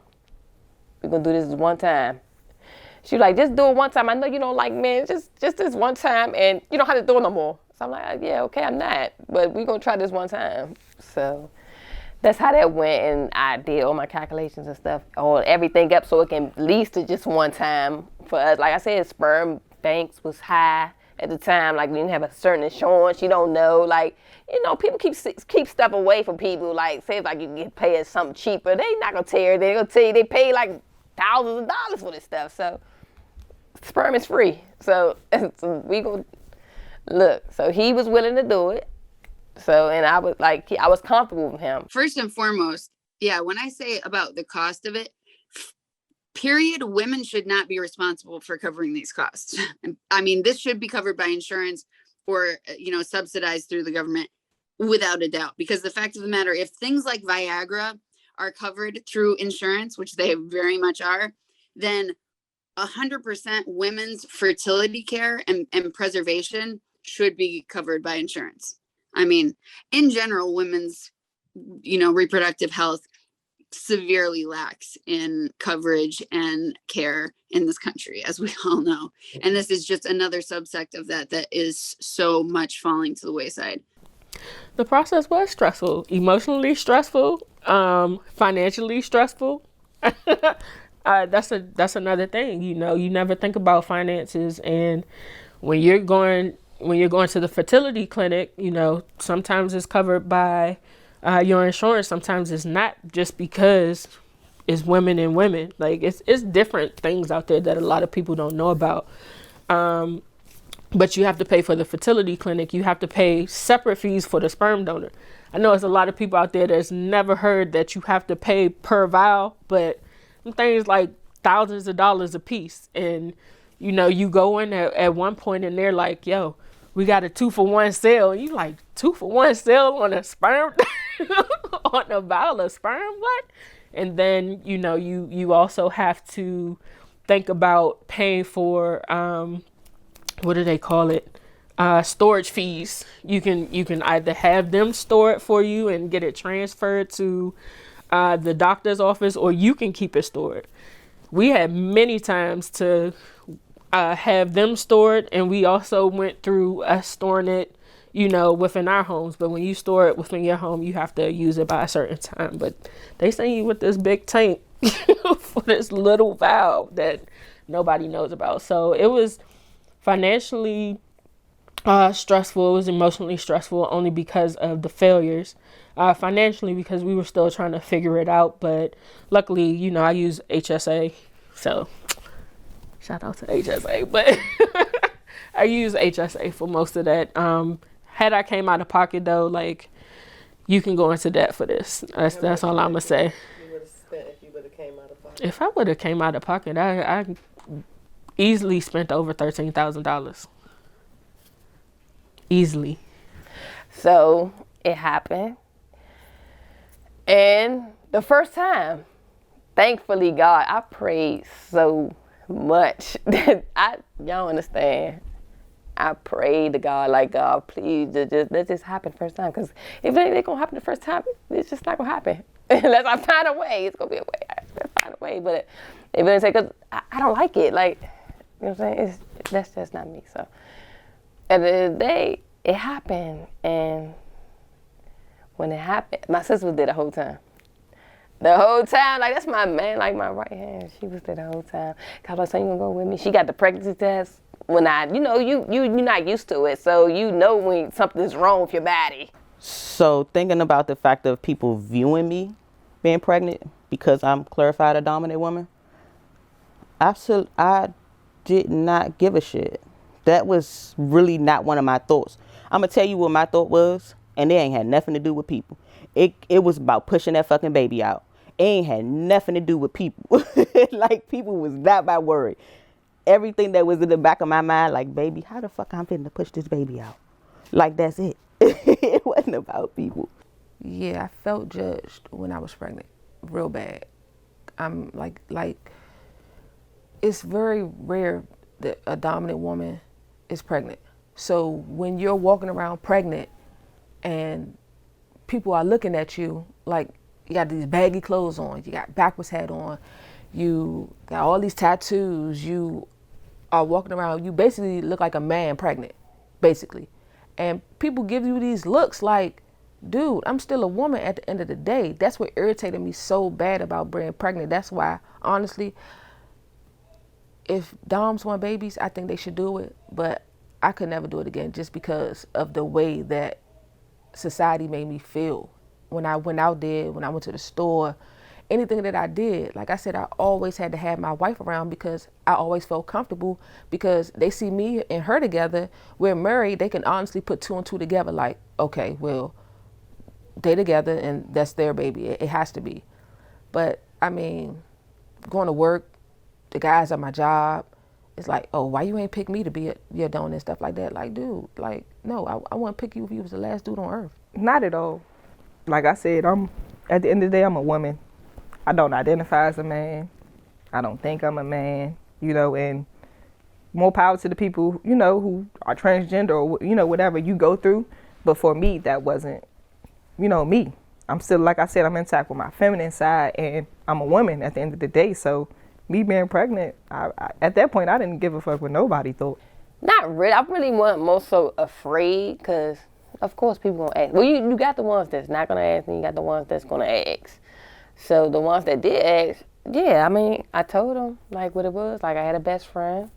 we're going to do this one time. She was like, just do it one time. I know you don't like men. Just this one time, and you don't have to do it no more. So I'm like, yeah, okay, I'm not. But we're going to try this one time. So that's how that went, and I did all my calculations and stuff, all everything up so it can lead to just one time for us. Like I said, sperm banks was high at the time. Like, we didn't have a certain insurance. You don't know. Like, you know, people keep stuff away from people. Like, say if like you get paid something cheaper, they not gonna tell you. They gonna tell you they pay like thousands of dollars for this stuff. So sperm is free. So we gonna look. So he was willing to do it. So, and I was comfortable with him. First and foremost, yeah, when I say about the cost of it, period, women should not be responsible for covering these costs. I mean, this should be covered by insurance or, you know, subsidized through the government without a doubt. Because the fact of the matter, if things like Viagra are covered through insurance, which they very much are, then 100% women's fertility care and preservation should be covered by insurance. I mean, in general, women's, you know, reproductive health severely lacks in coverage and care in this country, as we all know. And this is just another subsect of that is so much falling to the wayside. The process was stressful, emotionally stressful, financially stressful. That's another thing. You know, you never think about finances, and when you're going to the fertility clinic, you know, sometimes it's covered by your insurance. Sometimes it's not, just because it's women and women. Like, it's different things out there that a lot of people don't know about. but you have to pay for the fertility clinic. You have to pay separate fees for the sperm donor. I know there's a lot of people out there that's never heard that you have to pay per vial, but things like thousands of dollars a piece. And, you know, you go in at one point and they're like, yo, we got a 2-for-1 sale. And you like, 2-for-1 sale on a sperm, on a vial of sperm? What? And then, you know, you also have to think about paying for, what do they call it? Storage fees. You can either have them store it for you and get it transferred to the doctor's office, or you can keep it stored. We had many times to have them stored, and we also went through storing it, you know, within our homes. But when you store it within your home, you have to use it by a certain time. But they send you with this big tank for this little valve that nobody knows about. So it was financially stressful. It was emotionally stressful only because of the failures. Financially, because we were still trying to figure it out. But luckily, you know, I use HSA. So shout out to HSA. But I use HSA for most of that. Had I came out of pocket though, like, you can go into debt for this. That's all I'm gonna say. You would have spent if you would have came out of pocket. If I would have came out of pocket, I easily spent over $13,000. Easily. So it happened. And the first time, thankfully, God, I prayed so much that y'all don't understand. I prayed to God, like, God, please, let this happen first time. Because if it ain't going to happen the first time, it's just not going to happen. Unless I find a way, it's going to be a way. I find a way. But it didn't say, because I don't like it. Like, you know what I'm saying? That's just not me. So at the end of the day, it happened. And when it happened, my sister was there the whole time. The whole time, like, that's my man, like my right hand. She was there the whole time. I was like, so you gonna go with me? She got the pregnancy test. When you're not used to it, so you know when something's wrong with your body. So thinking about the fact of people viewing me being pregnant because I'm clarified a dominant woman, I did not give a shit. That was really not one of my thoughts. I'm gonna tell you what my thought was, and it ain't had nothing to do with people. It was about pushing that fucking baby out. It ain't had nothing to do with people. Like, people was not my worry. Everything that was in the back of my mind, like, baby, how the fuck I'm finna push this baby out? Like, that's it. It wasn't about people. Yeah, I felt judged when I was pregnant, real bad. I'm like, it's very rare that a dominant woman is pregnant. So when you're walking around pregnant and people are looking at you, like, you got these baggy clothes on, you got backwards hat on, you got all these tattoos, you are walking around, you basically look like a man pregnant, basically. And people give you these looks like, dude, I'm still a woman at the end of the day. That's what irritated me so bad about being pregnant. That's why, honestly, if doms want babies, I think they should do it. But I could never do it again just because of the way that society made me feel. When I went out there, when I went to the store, anything that I did, like I said, I always had to have my wife around because I always felt comfortable because they see me and her together. We're married. They can honestly put 2 and 2 together like, okay, well, they together and that's their baby. It has to be. But, I mean, going to work, the guys at my job, it's like, oh, why you ain't pick me to be your donor and stuff like that? Like, dude, like, no, I wouldn't pick you if you was the last dude on earth. Not at all. Like I said, at the end of the day, I'm a woman. I don't identify as a man. I don't think I'm a man, and more power to the people, who are transgender or, whatever you go through. But for me, that wasn't, me. I'm still, like I said, I'm intact with my feminine side and I'm a woman at the end of the day. So me being pregnant, I at that point, I didn't give a fuck what nobody thought. Not really. I really wasn't most so afraid because, of course, people going to ask. Well, you got the ones that's not going to ask and you got the ones that's going to ask. So the ones that did ask, yeah, I mean, I told them, like, what it was. Like, I had a best friend.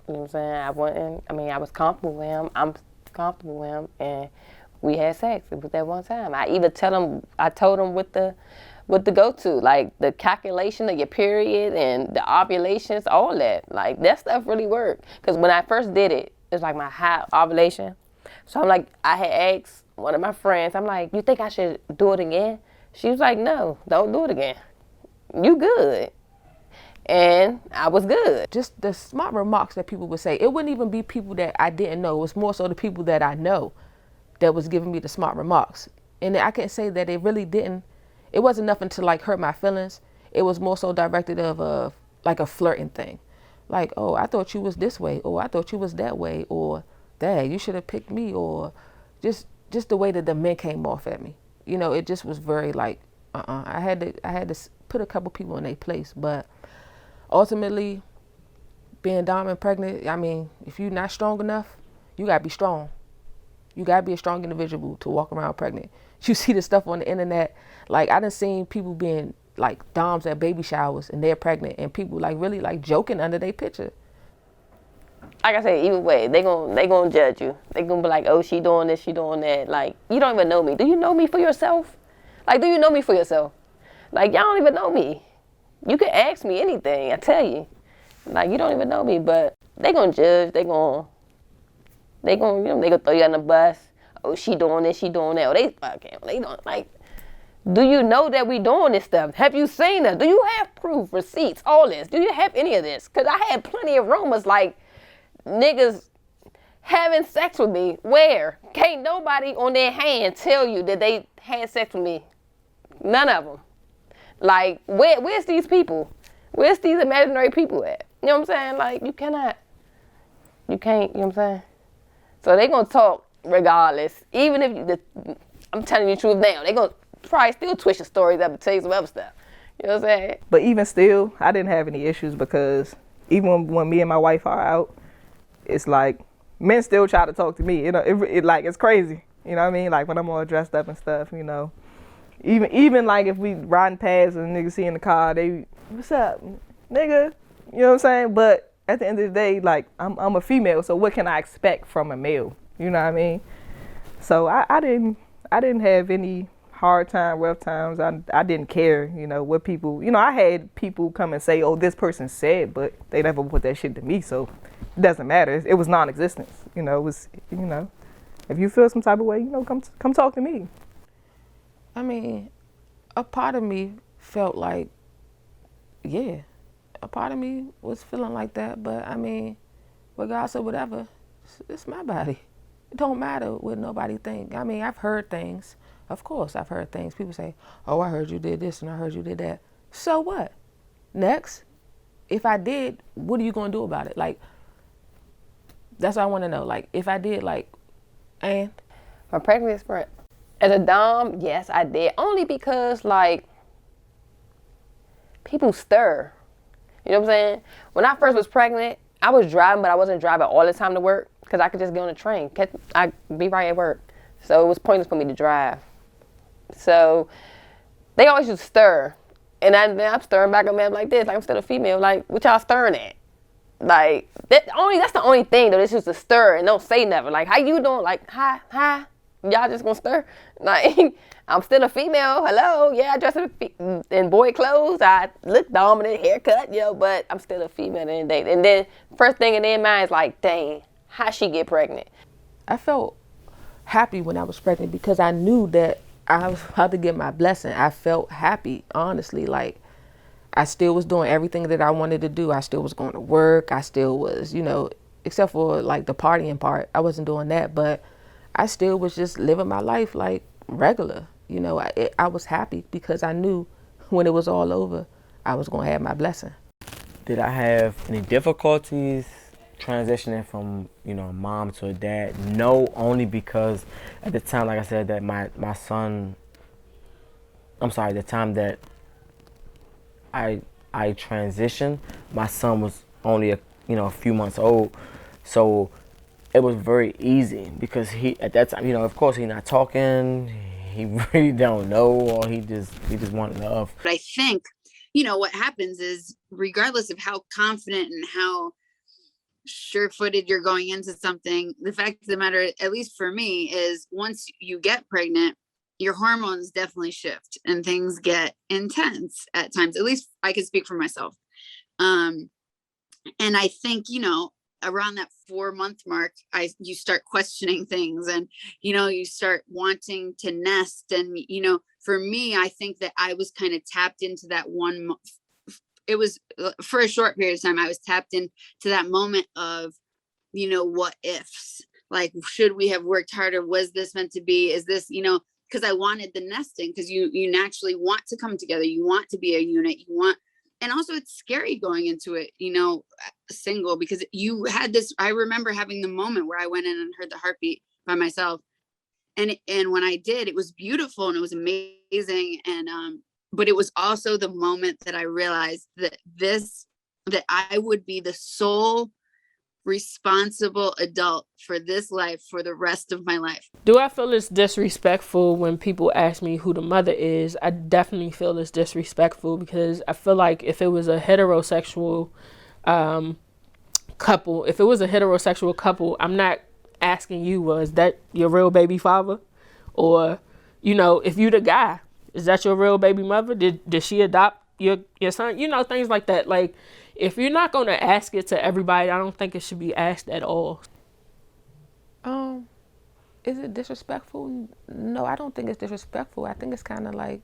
You know what I'm saying? I was comfortable with him. I'm comfortable with him. And we had sex. It was that one time. I told him what the go-to, like the calculation of your period and the ovulations, all that. Like, that stuff really worked. Because when I first did it, it's like my high ovulation. So I'm like, I had asked one of my friends, I'm like, you think I should do it again? She was like, no, don't do it again. You good. And I was good. Just the smart remarks that people would say. It wouldn't even be people that I didn't know. It was more so the people that I know that was giving me the smart remarks. And I can't say that it really didn't. It wasn't nothing to like hurt my feelings. It was more so directed of like a flirting thing. Like, oh, I thought you was this way, or I thought you was that way, or dang, you should have picked me, or just the way that the men came off at me. You know, it just was very like, I had to put a couple people in their place, but ultimately, being dominant pregnant, I mean, if you're not strong enough, you gotta be strong. You gotta be a strong individual to walk around pregnant. You see the stuff on the internet, like I done seen people being like doms at baby showers and they're pregnant, and people like really like joking under their picture. Like I said, either way, they gonna judge you. They gonna be like, oh, she doing this, she doing that. Like, you don't even know me. Do you know me for yourself? Like, do you know me for yourself? Like, y'all don't even know me. You can ask me anything, I tell you. Like, you don't even know me, but they gonna judge. They gonna throw you on the bus. Oh, she doing this, she doing that. Oh, they don't like. Do you know that we doing this stuff? Have you seen it? Do you have proof, receipts, all this? Do you have any of this? Cause I had plenty of rumors like niggas having sex with me. Where? Can't nobody on their hand tell you that they had sex with me. None of them. Like, where's these people? Where's these imaginary people at? You know what I'm saying? Like, you can't, you know what I'm saying? So they gonna talk regardless. Even if I'm telling you the truth now, they gonna probably still twist your stories up and tell you some other stuff. You know what I'm saying? But even still, I didn't have any issues because even when me and my wife are out, it's like men still try to talk to me. You know, it like it's crazy. You know what I mean? Like when I'm all dressed up and stuff. You know, even like if we riding past and niggas see in the car, they, what's up, nigga? You know what I'm saying? But at the end of the day, like I'm a female, so what can I expect from a male? You know what I mean? So I didn't have any hard time, rough times. I didn't care, you know, what people, you know, I had people come and say, oh, this person said, but they never put that shit to me, so it doesn't matter. It was non-existence, you know. It was, you know, if you feel some type of way, you know, come talk to me. I mean, a part of me felt like, yeah, a part of me was feeling like that, but I mean, regardless of whatever, it's my body. It don't matter what nobody think. I mean, I've heard things. Of course, I've heard things. People say, oh, I heard you did this and I heard you did that. So what? Next, if I did, what are you going to do about it? Like, that's what I want to know. Like, if I did, like, and? My pregnancy experience. As a dom, yes, I did. Only because, like, people stir. You know what I'm saying? When I first was pregnant, I was driving, but I wasn't driving all the time to work because I could just get on the train. I'd be right at work. So it was pointless for me to drive. So they always just stir. And I'm stirring back at them like this. Like, I'm still a female. Like, what y'all stirring at? Like, that's the only thing, though. It's just a stir and don't say nothing. Like, how you doing? Like, hi. Y'all just gonna stir? Like, I'm still a female. Hello. Yeah, I dress in boy clothes. I look dominant, haircut, but I'm still a female at the end of the day. And then first thing in their mind is like, dang, how she get pregnant? I felt happy when I was pregnant because I knew that I was about to get my blessing. I felt happy, honestly. Like, I still was doing everything that I wanted to do. I still was going to work. I still was, you know, except for like the partying part. I wasn't doing that, but I still was just living my life like regular. You know, I was happy because I knew when it was all over, I was going to have my blessing. Did I have any difficulties transitioning from, you know, a mom to a dad? No, only because at the time, like I said, that my son, the time that I transitioned, my son was only a few months old, so it was very easy because he, at that time, you know, of course he's not talking, he really don't know, or he just wanted love. But I think, you know, what happens is, regardless of how confident and how sure-footed you're going into something, the fact of the matter, at least for me, is once you get pregnant, your hormones definitely shift and things get intense at times. At least I can speak for myself. And I think, you know, around that 4-month mark, you start questioning things, and, you start wanting to nest. And, for me, I think that I was kind of tapped into that it was for a short period of time. I was tapped into that moment of, what ifs, like, should we have worked harder? Was this meant to be? Is this, because I wanted the nesting, because you naturally want to come together. You want to be a unit. And also it's scary going into it, single, because you had this, I remember having the moment where I went in and heard the heartbeat by myself. And when I did, it was beautiful and it was amazing. And, but it was also the moment that I realized that I would be the sole responsible adult for this life for the rest of my life. Do I feel it's disrespectful when people ask me who the mother is? I definitely feel it's disrespectful, because I feel like if it was a heterosexual couple, I'm not asking you, was that your real baby father? Or, if you the guy, is that your real baby mother? Did she adopt your son? Things like that. Like, if you're not going to ask it to everybody, I don't think it should be asked at all. Is it disrespectful? No, I don't think it's disrespectful. I think it's kind of like,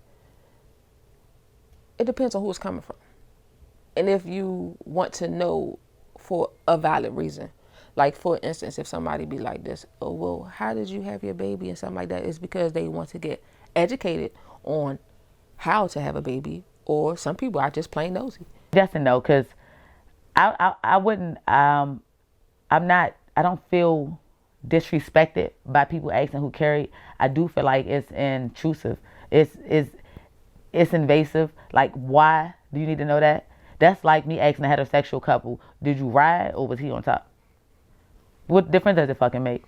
it depends on who it's coming from. And if you want to know for a valid reason. Like, for instance, if somebody be like this, oh, well, how did you have your baby and something like that? It's because they want to get educated on how to have a baby, or some people are just plain nosy. Yes and no, because I wouldn't, I don't feel disrespected by people asking who carried. I do feel like it's intrusive. It's invasive. Like, why do you need to know that? That's like me asking a heterosexual couple, did you ride or was he on top? What difference does it fucking make?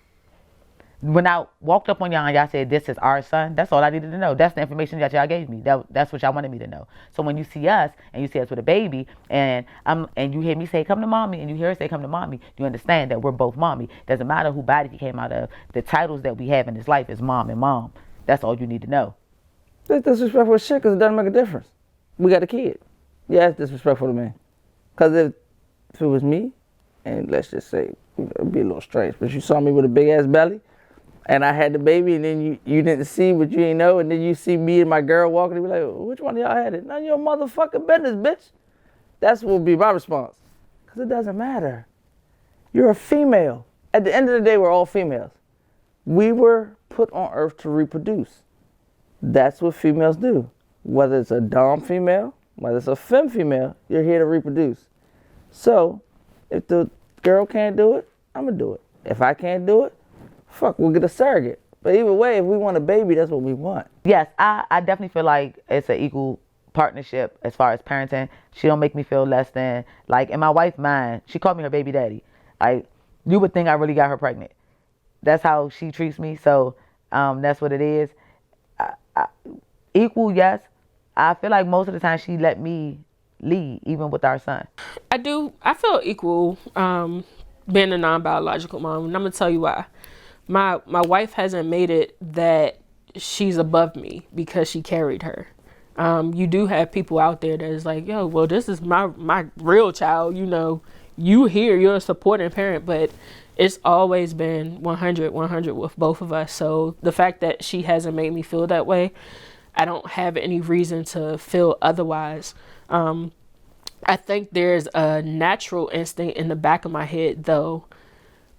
When I walked up on y'all and y'all said, this is our son, that's all I needed to know. That's the information that y'all gave me. That's what y'all wanted me to know. So when you see us and you see us with a baby and you hear me say, come to mommy, and you hear her say, come to mommy, you understand that we're both mommy. Doesn't matter who body he came out of. The titles that we have in this life is mom and mom. That's all you need to know. That's disrespectful as shit, because it doesn't make a difference. We got a kid. Yeah, it's disrespectful to me. Because if it was me, and let's just say, it'd be a little strange, but you saw me with a big ass belly, and I had the baby, and then you didn't see what you ain't know, and then you see me and my girl walking, and be like, which one of y'all had it? None of your motherfucking business, bitch. That's what would be my response. Because it doesn't matter. You're a female. At the end of the day, we're all females. We were put on earth to reproduce. That's what females do. Whether it's a dom female, whether it's a femme female, you're here to reproduce. So, if the girl can't do it, I'm going to do it. If I can't do it, fuck, we'll get a surrogate. But either way, if we want a baby, that's what we want. Yes, I definitely feel like it's an equal partnership as far as parenting. She don't make me feel less than. Like, in my wife's mind, she called me her baby daddy. Like, you would think I really got her pregnant. That's how she treats me. So that's what it is. Equal, yes. I feel like most of the time she let me lead, even with our son. I feel equal being a non-biological mom, and I'm gonna tell you why. My wife hasn't made it that she's above me because she carried her. You do have people out there that is like, yo, well, this is my real child, you here, you're a supporting parent, but it's always been 100 with both of us. So the fact that she hasn't made me feel that way, I don't have any reason to feel otherwise. I think there's a natural instinct in the back of my head, though,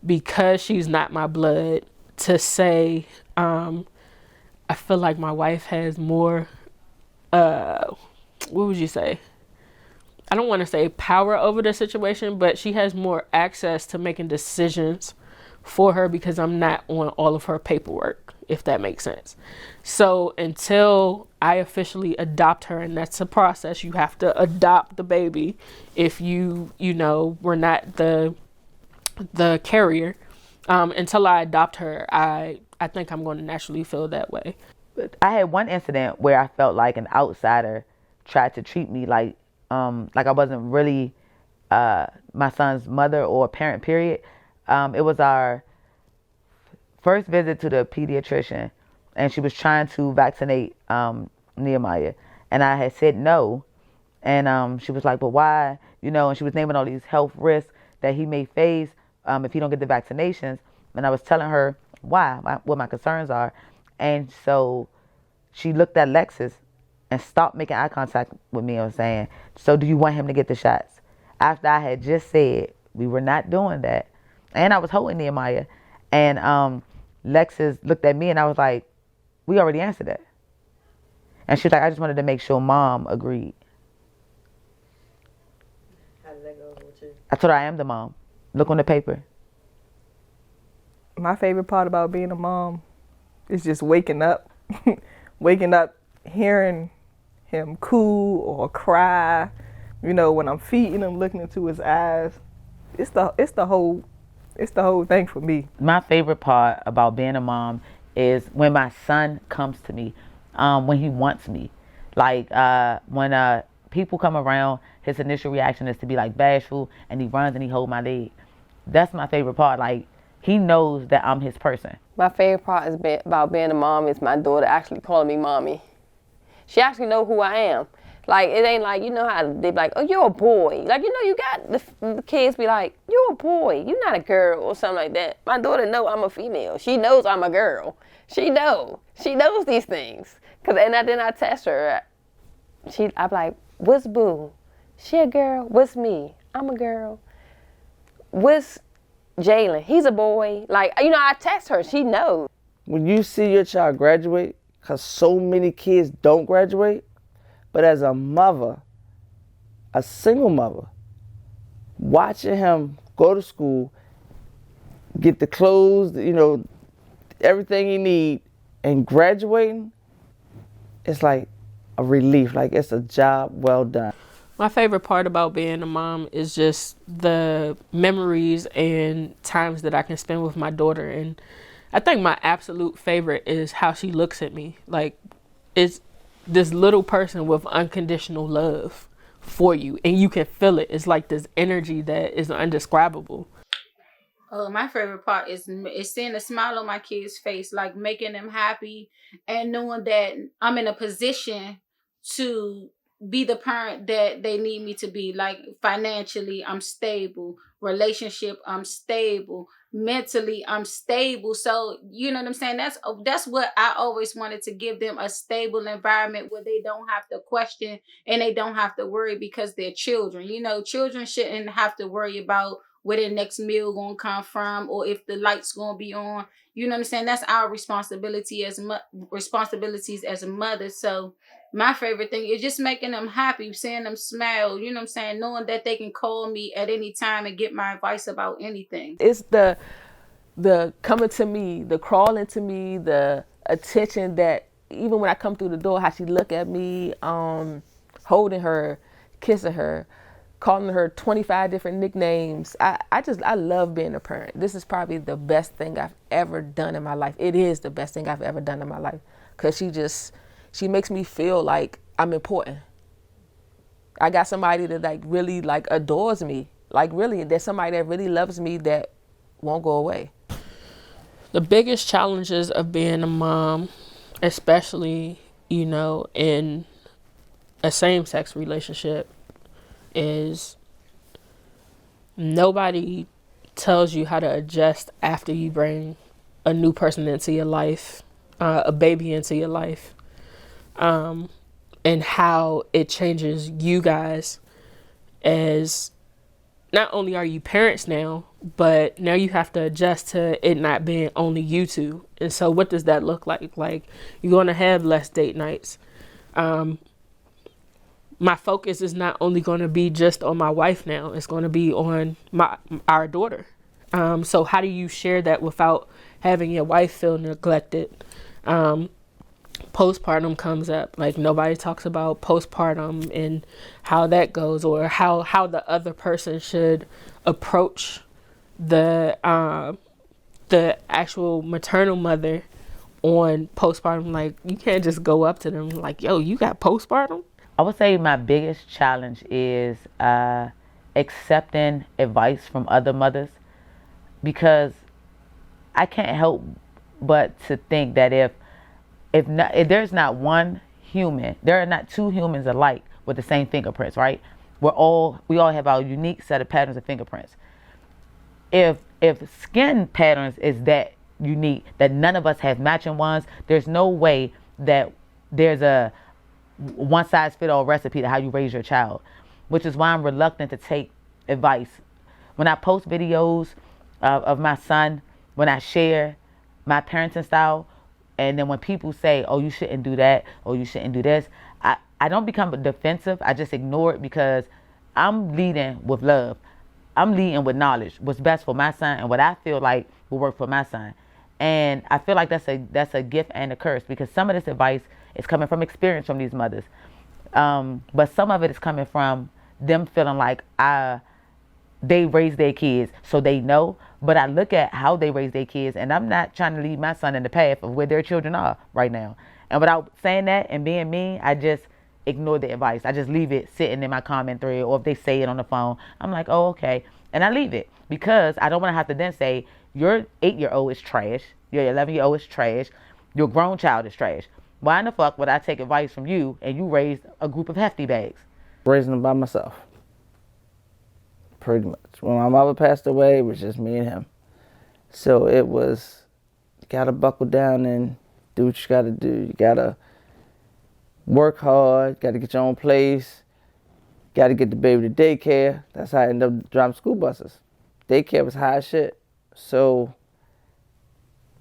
because she's not my blood, to say, I feel like my wife has more, what would you say? I don't want to say power over the situation, but she has more access to making decisions for her because I'm not on all of her paperwork, if that makes sense. So until I officially adopt her, and that's a process, you have to adopt the baby if we're not the carrier. Until I adopt her, I think I'm going to naturally feel that way. I had one incident where I felt like an outsider tried to treat me like I wasn't really my son's mother or parent, period. It was our first visit to the pediatrician, and she was trying to vaccinate Nehemiah, and I had said no, and she was like, but why? And she was naming all these health risks that he may face if he don't get the vaccinations. And I was telling her why, what my concerns are. And so she looked at Lexus and stopped making eye contact with me and was saying, so do you want him to get the shots? After I had just said we were not doing that. And I was holding Nehemiah. And Lexus looked at me and I was like, we already answered that. And she was like, I just wanted to make sure mom agreed. How did that go over with you? I told her I am the mom. Look on the paper. My favorite part about being a mom is just waking up, hearing him coo or cry. You know, when I'm feeding him, looking into his eyes. It's the whole thing for me. My favorite part about being a mom is when my son comes to me, when he wants me. Like when people come around, his initial reaction is to be like bashful, and he runs and he holds my leg. That's my favorite part. Like, he knows that I'm his person. My favorite part about being a mom is my daughter actually calling me mommy. She actually know who I am. Like, it ain't like, you know how they be like, oh, you're a boy. Like, you know, you got the kids be like, you're a boy, you're not a girl, or something like that. My daughter know I'm a female. She knows I'm a girl. She knows these things. And then I test her. I'm like, what's Boo? She a girl? What's me? I'm a girl. What's Jalen? He's a boy. Like, you know, I test her. She knows. When you see your child graduate, because so many kids don't graduate, but as a mother, a single mother, watching him go to school, get the clothes, you know, everything he need, and graduating, it's like a relief. Like, it's a job well done. My favorite part about being a mom is just the memories and times that I can spend with my daughter. And I think my absolute favorite is how she looks at me. Like, it's this little person with unconditional love for you, and you can feel it. It's like this energy that is indescribable. My favorite part is seeing a smile on my kids' face, like making them happy and knowing that I'm in a position to be the parent that they need me to be. Like, financially, I'm stable. Relationship, I'm stable. Mentally, I'm stable. So, you know what I'm saying? That's what I always wanted to give them, a stable environment where they don't have to question and they don't have to worry because they're children. You know, children shouldn't have to worry about where their next meal gonna come from or if the light's gonna be on. You know what I'm saying? That's our responsibilities as a mother. So my favorite thing is just making them happy, seeing them smile, you know what I'm saying? Knowing that they can call me at any time and get my advice about anything. It's the coming to me, the crawling to me, the attention that even when I come through the door, how she look at me, holding her, kissing her, calling her 25 different nicknames. I love being a parent. This is probably the best thing I've ever done in my life. It is the best thing I've ever done in my life. Because she makes me feel like I'm important. I got somebody that like really like adores me. Like really, there's somebody that really loves me that won't go away. The biggest challenges of being a mom, especially, you know, in a same-sex relationship, is nobody tells you how to adjust after you bring a new person into your life, a baby into your life, and how it changes you guys as not only are you parents now, but now you have to adjust to it not being only you two. And so what does that look like? Like, you're going to have less date nights. My focus is not only going to be just on my wife now. It's going to be on our daughter. So how do you share that without having your wife feel neglected? Postpartum comes up. Like, nobody talks about postpartum and how that goes, or how the other person should approach the actual maternal mother on postpartum. Like, you can't just go up to them like, yo, you got postpartum? I would say my biggest challenge is accepting advice from other mothers, because I can't help but to think that if there's not one human, there are not two humans alike with the same fingerprints, right? We all have our unique set of patterns of fingerprints. If if skin patterns is that unique, that none of us have matching ones, there's no way that there's a one size fit all recipe to how you raise your child, which is why I'm reluctant to take advice. When I post videos of my son, when I share my parenting style, and then when people say, oh, you shouldn't do that, or you shouldn't do this, I don't become defensive. I just ignore it because I'm leading with love. I'm leading with knowledge, what's best for my son and what I feel like will work for my son. And I feel like that's a gift and a curse, because some of this advice is coming from experience from these mothers. But some of it is coming from them feeling like they raise their kids so they know. But I look at how they raise their kids, and I'm not trying to lead my son in the path of where their children are right now. And without saying that and being mean, I just ignore the advice. I just leave it sitting in my comment thread, or if they say it on the phone, I'm like, oh, okay. And I leave it because I don't want to have to then say, your 8-year-old is trash, your 11-year-old is trash, your grown child is trash. Why in the fuck would I take advice from you and you raised a group of hefty bags? Raising them by myself. Pretty much. When my mother passed away, it was just me and him. So it was, you gotta buckle down and do what you gotta do. You gotta work hard, gotta get your own place, gotta get the baby to daycare. That's how I ended up driving school buses. Daycare was high as shit. So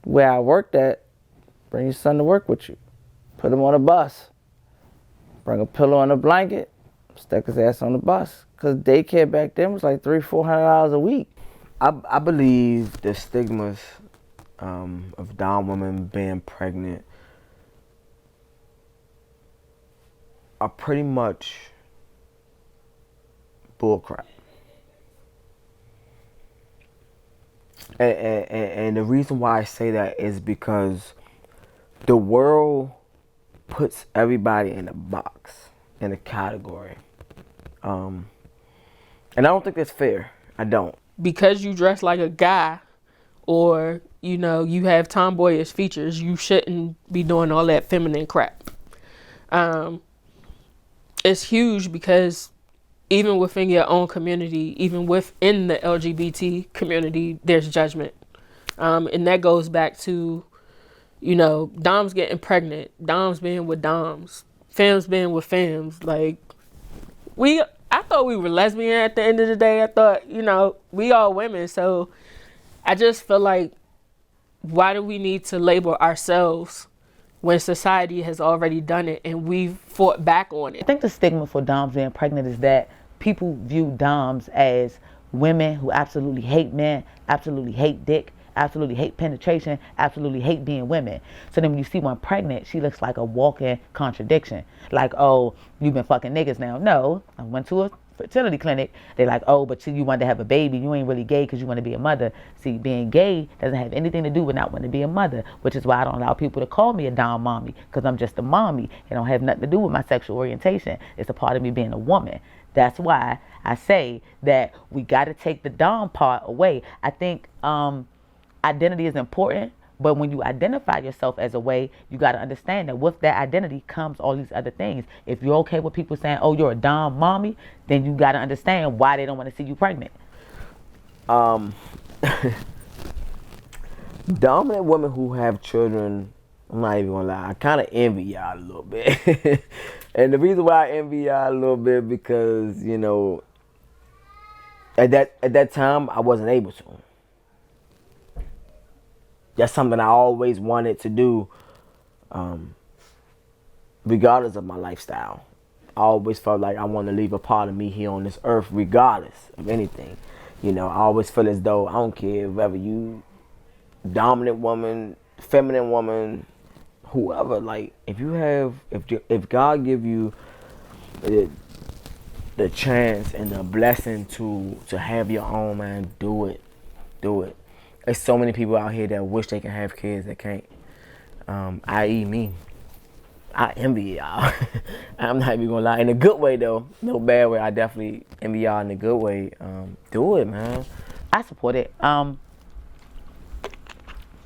where I worked at, bring your son to work with you. Put him on a bus. Bring a pillow and a blanket, stuck his ass on the bus. Because daycare back then was like $300-400 a week. I believe the stigmas of Dom women being pregnant are pretty much bullcrap. And the reason why I say that is because the world puts everybody in a box, in a category. And I don't think that's fair. I don't. Because you dress like a guy, or, you know, you have tomboyish features, you shouldn't be doing all that feminine crap. It's huge because even within your own community, even within the LGBT community, there's judgment. And that goes back to, you know, Doms getting pregnant, Doms being with Doms, Femmes being with Femmes. Like, I thought we were lesbian at the end of the day. I thought, you know, we all women. So I just feel like, why do we need to label ourselves when society has already done it and we've fought back on it? I think the stigma for Doms being pregnant is that people view Doms as women who absolutely hate men, absolutely hate dick, absolutely hate penetration, absolutely hate being women. So then when you see one pregnant, she looks like a walking contradiction. Like, oh, you've been fucking niggas now. No, I went to a fertility clinic. They're like, oh, but you wanted to have a baby. You ain't really gay because you want to be a mother. See, being gay doesn't have anything to do with not wanting to be a mother, which is why I don't allow people to call me a Dom mommy, because I'm just a mommy. It don't have nothing to do with my sexual orientation. It's a part of me being a woman. That's why I say that we got to take the Dom part away. I think identity is important, but when you identify yourself as a way, you got to understand that with that identity comes all these other things. If you're okay with people saying, oh, you're a Dom mommy, then you got to understand why they don't want to see you pregnant. Dominant women who have children, I'm not even gonna lie, I kind of envy y'all a little bit. And the reason why I envy y'all a little bit, because, you know, at that time I wasn't able to. That's something I always wanted to do, regardless of my lifestyle. I always felt like I want to leave a part of me here on this earth, regardless of anything. You know, I always feel as though I don't care whether you dominant woman, feminine woman, whoever. Like, if God give you the chance and the blessing to have your own, man, do it. There's so many people out here that wish they can have kids that can't. I.e. me. I envy y'all. I'm not even gonna lie. In a good way though. No bad way. I definitely envy y'all in a good way. Do it, man. I support it. You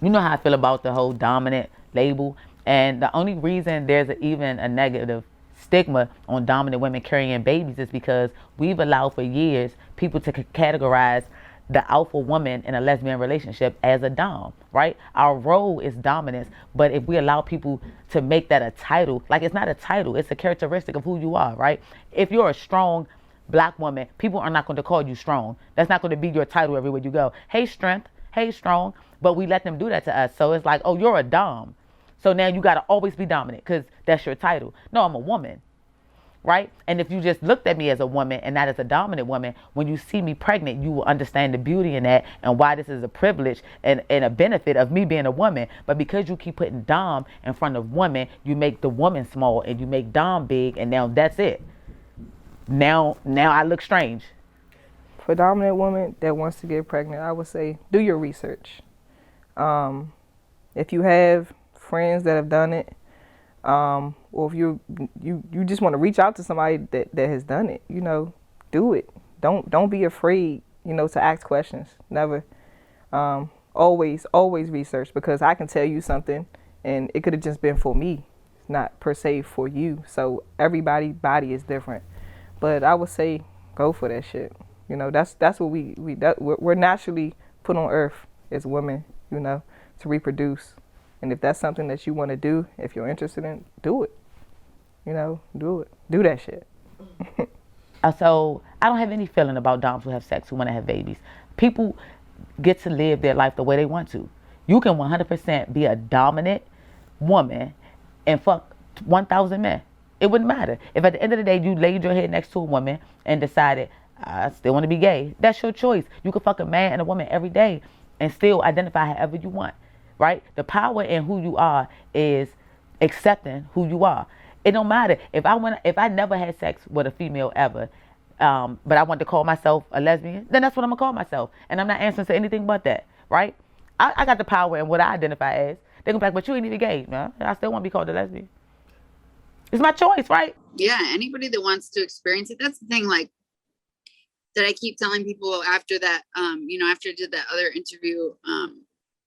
know how I feel about the whole dominant label. And the only reason there's even a negative stigma on dominant women carrying babies is because we've allowed for years people to categorize the alpha woman in a lesbian relationship as a dom, right? Our role is dominance, but if we allow people to make that a title, like it's not a title, it's a characteristic of who you are, right? If you're a strong black woman, people are not going to call you strong. That's not going to be your title everywhere you go. Hey, strength. Hey, strong. But we let them do that to us. So it's like, oh, you're a dom. So now you got to always be dominant because that's your title. No, I'm a woman. Right? And if you just looked at me as a woman and not as a dominant woman, when you see me pregnant, you will understand the beauty in that and why this is a privilege and a benefit of me being a woman. But because you keep putting dom in front of woman, you make the woman small and you make dom big, and now that's it. Now I look strange. For a dominant woman that wants to get pregnant, I would say do your research. If you have friends that have done it, or if you just want to reach out to somebody that has done it, do it. Don't be afraid, to ask questions. Never. Always research, because I can tell you something and it could have just been for me, not per se for you. So everybody's body is different. But I would say go for that shit. That's what we're naturally put on earth as women, to reproduce. And if that's something that you want to do, if you're interested in, do it. Do it. Do that shit. So I don't have any feeling about doms who have sex, who want to have babies. People get to live their life the way they want to. You can 100% be a dominant woman and fuck 1,000 men. It wouldn't matter. If at the end of the day you laid your head next to a woman and decided, I still want to be gay, that's your choice. You can fuck a man and a woman every day and still identify however you want, right? The power in who you are is accepting who you are. It don't matter. If I never had sex with a female ever, but I want to call myself a lesbian, then that's what I'm going to call myself. And I'm not answering to anything but that, right? I got the power in what I identify as. They go back, but you ain't even gay. No, I still want to be called a lesbian. It's my choice, right? Yeah, anybody that wants to experience it, that's the thing, like, that I keep telling people after that, after I did that other interview,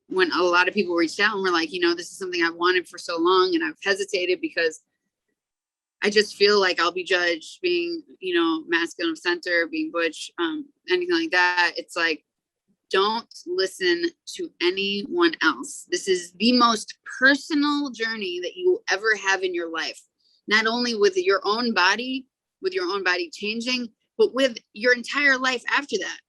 when a lot of people reached out and were like, this is something I've wanted for so long, and I've hesitated because I just feel like I'll be judged being, masculine of center, being butch, anything like that. It's like, don't listen to anyone else. This is the most personal journey that you will ever have in your life. Not only with your own body changing, but with your entire life after that.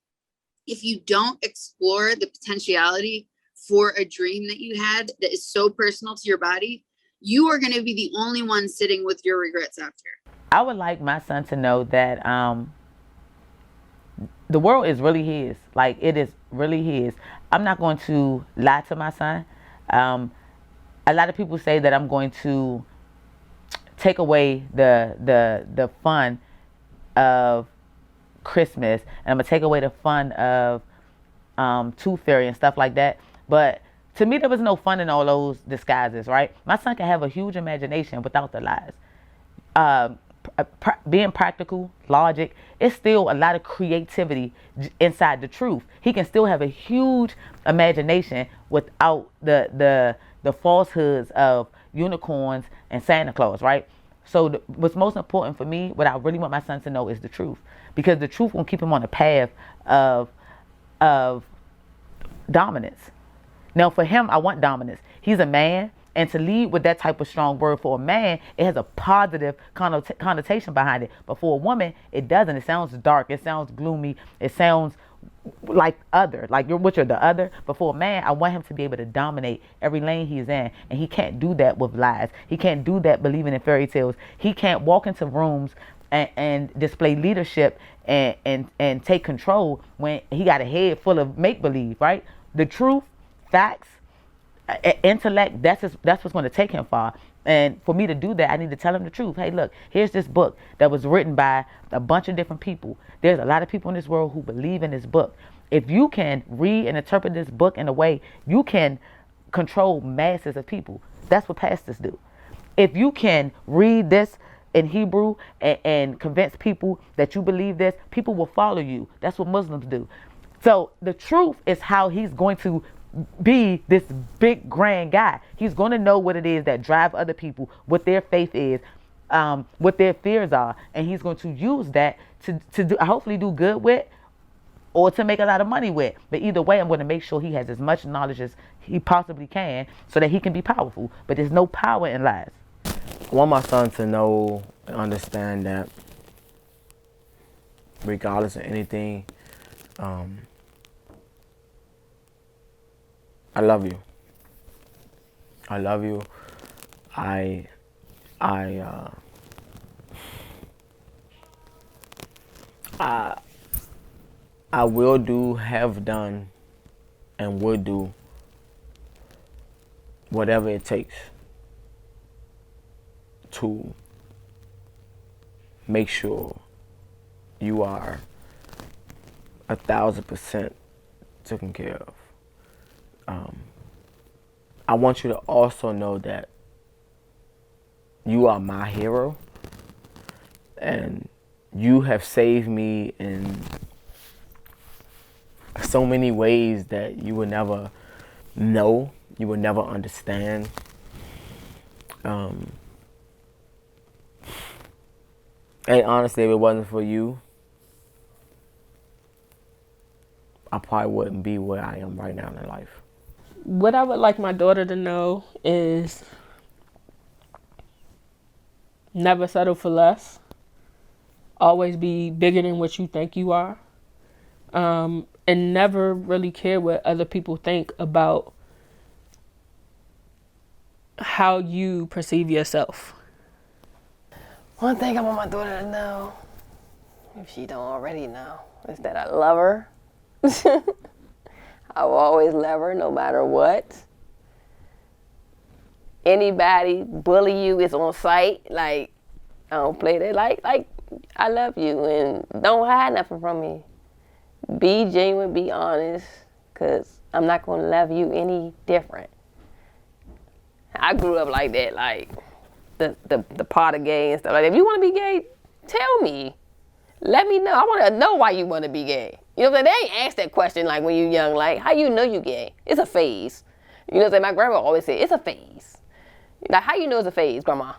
If you don't explore the potentiality for a dream that you had that is so personal to your body, you are going to be the only one sitting with your regrets after. I would like my son to know that the world is really his. Like, it is really his. I'm not going to lie to my son. A lot of people say that I'm going to take away the fun of Christmas, and I'm gonna take away the fun of Tooth Fairy and stuff like that. But to me, there was no fun in all those disguises, right? My son can have a huge imagination without the lies. Being practical, logic, it's still a lot of creativity inside the truth. He can still have a huge imagination without the falsehoods of unicorns and Santa Claus, right? So what's most important for me, what I really want my son to know, is the truth, because the truth will keep him on a path of dominance. Now for him, I want dominance. He's a man, and to lead with that type of strong word for a man, it has a positive connotation behind it. But for a woman, it doesn't. It sounds dark. It sounds gloomy. It sounds like other, like you're the other. But for a man, I want him to be able to dominate every lane he's in, and he can't do that with lies. He can't do that believing in fairy tales. He can't walk into rooms and display leadership and take control when he got a head full of make-believe, right? The truth, facts, intellect, that's what's going to take him far. And for me to do that, I need to tell him the truth. Hey, look, here's this book that was written by a bunch of different people. There's a lot of people in this world who believe in this book. If you can read and interpret this book in a way, you can control masses of people. That's what pastors do. If you can read this in Hebrew and convince people that you believe this, people will follow you. That's what Muslims do. So the truth is how he's going to be this big grand guy. He's going to know what it is that drive other people, what their faith is, what their fears are, and he's going to use that to do, hopefully do good with, or to make a lot of money with. But either way, I'm going to make sure he has as much knowledge as he possibly can so that he can be powerful. But there's no power in lies. I want my son to know and understand that regardless of anything, I love you. I love you. I will do, have done, and would do whatever it takes to make sure you are 1,000% taken care of. I want you to also know that you are my hero, and you have saved me in so many ways that you would never know, you would never understand. And honestly, if it wasn't for you, I probably wouldn't be where I am right now in life. What I would like my daughter to know is never settle for less. Always be bigger than what you think you are. And never really care what other people think about how you perceive yourself. One thing I want my daughter to know, if she don't already know, is that I love her. I will always love her no matter what. Anybody bully you is on sight. Like, I don't play that. Like I love you and don't hide nothing from me. Be genuine, be honest, because I'm not going to love you any different. I grew up like that, like the part of gay and stuff like that. If you want to be gay, tell me. Let me know. I want to know why you want to be gay. You know what I'm saying? They ain't asked that question like when you young, like, how you know you gay? It's a phase. You know what I'm saying? My grandma always said, it's a phase. Like, how you know it's a phase, grandma?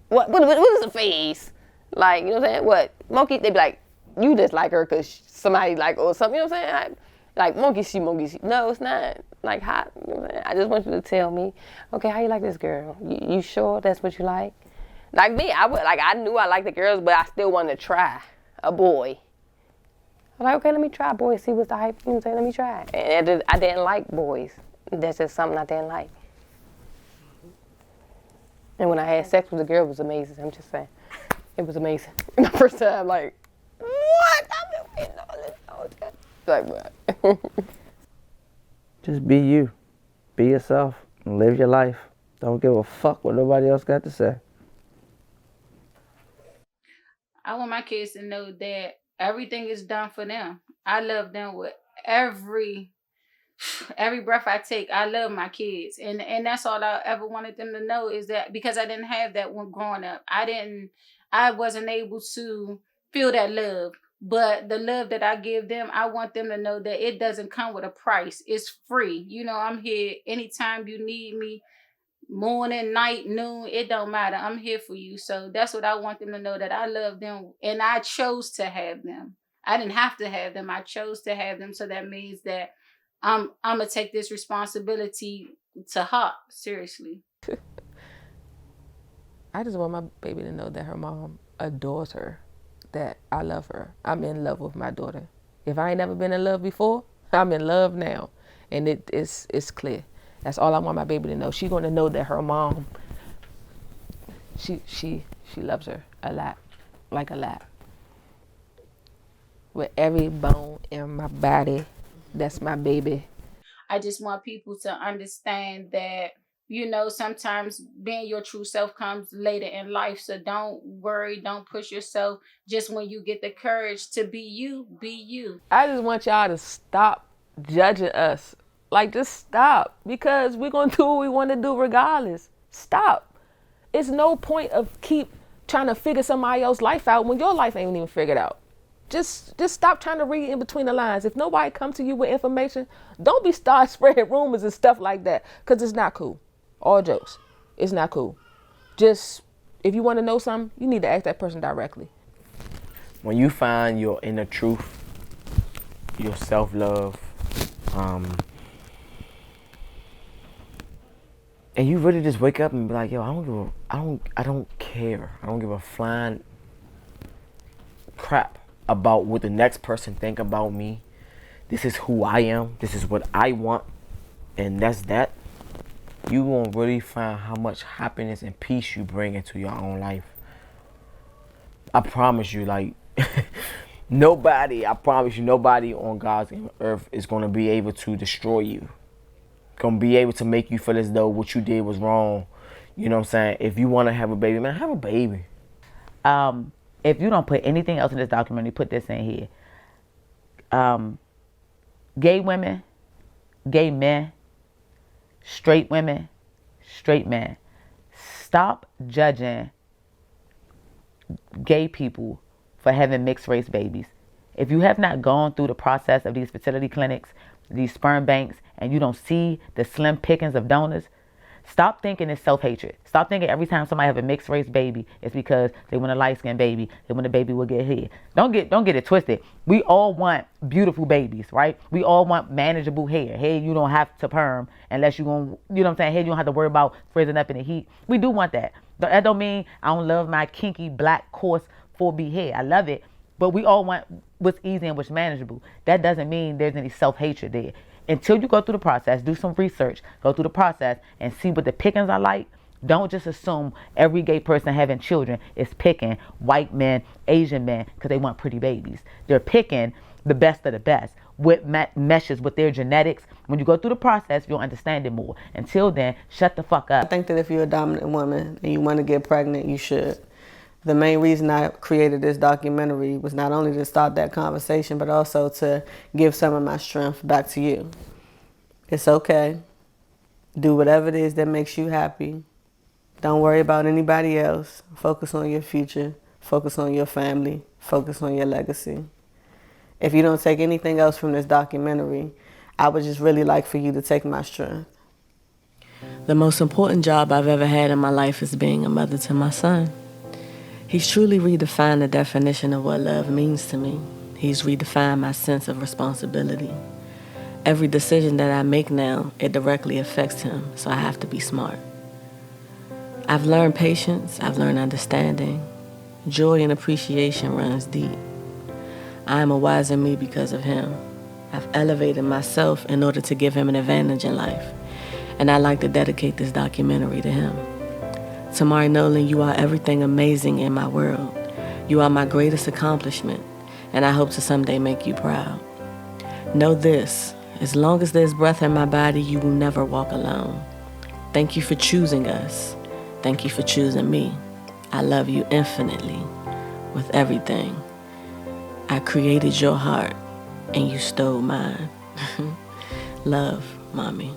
What is a phase? Like, you know what I'm saying? What? Monkey, they be like, you just like her because somebody like, or something, you know what I'm saying? Like, monkey see, monkey see. No, it's not. Like, how, you know what I'm saying? I just want you to tell me, okay, how you like this girl? You sure that's what you like? Like me, I knew I liked the girls, but I still wanted to try a boy. I'm like, okay, let me try a boy, see what's the hype, you know what I'm saying? Let me try. And I didn't like boys. That's just something I didn't like. And when I had sex with a girl, it was amazing. I'm just saying. It was amazing. The first time, like, what? I've been waiting all this whole time. Like, what? Just be you. Be yourself and live your life. Don't give a fuck what nobody else got to say. I want my kids to know that everything is done for them. I love them with every breath I take. I love my kids. And that's all I ever wanted them to know, is that because I didn't have that when growing up. I wasn't able to feel that love. But the love that I give them, I want them to know that it doesn't come with a price. It's free. You know, I'm here anytime you need me. Morning, night, noon, it don't matter. I'm here for you. So that's what I want them to know, that I love them and I chose to have them. I didn't have to have them. I chose to have them. So that means that I'm gonna take this responsibility to heart, seriously. I just want my baby to know that her mom adores her, that I love her. I'm in love with my daughter. If I ain't never been in love before, I'm in love now. And it's clear. That's all I want my baby to know. She's going to know that her mom, she loves her a lot, like a lot. With every bone in my body, that's my baby. I just want people to understand that, you know, sometimes being your true self comes later in life. So don't worry, don't push yourself. Just when you get the courage to be you, be you. I just want y'all to stop judging us. Like, just stop, because we're going to do what we want to do regardless. Stop. It's no point of keep trying to figure somebody else's life out when your life ain't even figured out. Just stop trying to read in between the lines. If nobody comes to you with information, don't be start spreading rumors and stuff like that, because it's not cool. All jokes. It's not cool. Just, if you want to know something, you need to ask that person directly. When you find your inner truth, your self-love, and you really just wake up and be like, yo, I don't care. I don't give a flying crap about what the next person think about me. This is who I am. This is what I want, and that's that. You won't really find how much happiness and peace you bring into your own life. I promise you, like, nobody on God's earth is going to be able to destroy you. Going to be able to make you feel as though what you did was wrong. You know what I'm saying? If you want to have a baby, man, have a baby. If you don't put anything else in this documentary, put this in here. Gay women, gay men, straight women, straight men. Stop judging gay people for having mixed race babies. If you have not gone through the process of these fertility clinics, these sperm banks, and you don't see the slim pickings of donors, stop thinking it's self-hatred. Stop thinking every time somebody have a mixed race baby, it's because they want a light-skinned baby, they want a baby will get hair. Don't get it twisted. We all want beautiful babies, right? We all want manageable hair. Hair you don't have to perm unless you know what I'm saying? Hair you don't have to worry about freezing up in the heat. We do want that. That don't mean I don't love my kinky, black, coarse 4B hair. I love it. But we all want what's easy and what's manageable. That doesn't mean there's any self-hatred there. Until you go through the process, do some research, go through the process and see what the pickings are like. Don't just assume every gay person having children is picking white men, Asian men, because they want pretty babies. They're picking the best of the best. What meshes with their genetics. When you go through the process, you'll understand it more. Until then, shut the fuck up. I think that if you're a dominant woman and you want to get pregnant, you should. The main reason I created this documentary was not only to start that conversation, but also to give some of my strength back to you. It's okay. Do whatever it is that makes you happy. Don't worry about anybody else. Focus on your future. Focus on your family. Focus on your legacy. If you don't take anything else from this documentary, I would just really like for you to take my strength. The most important job I've ever had in my life is being a mother to my son. He's truly redefined the definition of what love means to me. He's redefined my sense of responsibility. Every decision that I make now, it directly affects him, so I have to be smart. I've learned patience, I've learned understanding. Joy and appreciation runs deep. I am a wiser me because of him. I've elevated myself in order to give him an advantage in life, and I'd like to dedicate this documentary to him. Tamari Nolan, you are everything amazing in my world. You are my greatest accomplishment, and I hope to someday make you proud. Know this, as long as there's breath in my body, you will never walk alone. Thank you for choosing us. Thank you for choosing me. I love you infinitely, with everything. I created your heart, and you stole mine. Love, Mommy.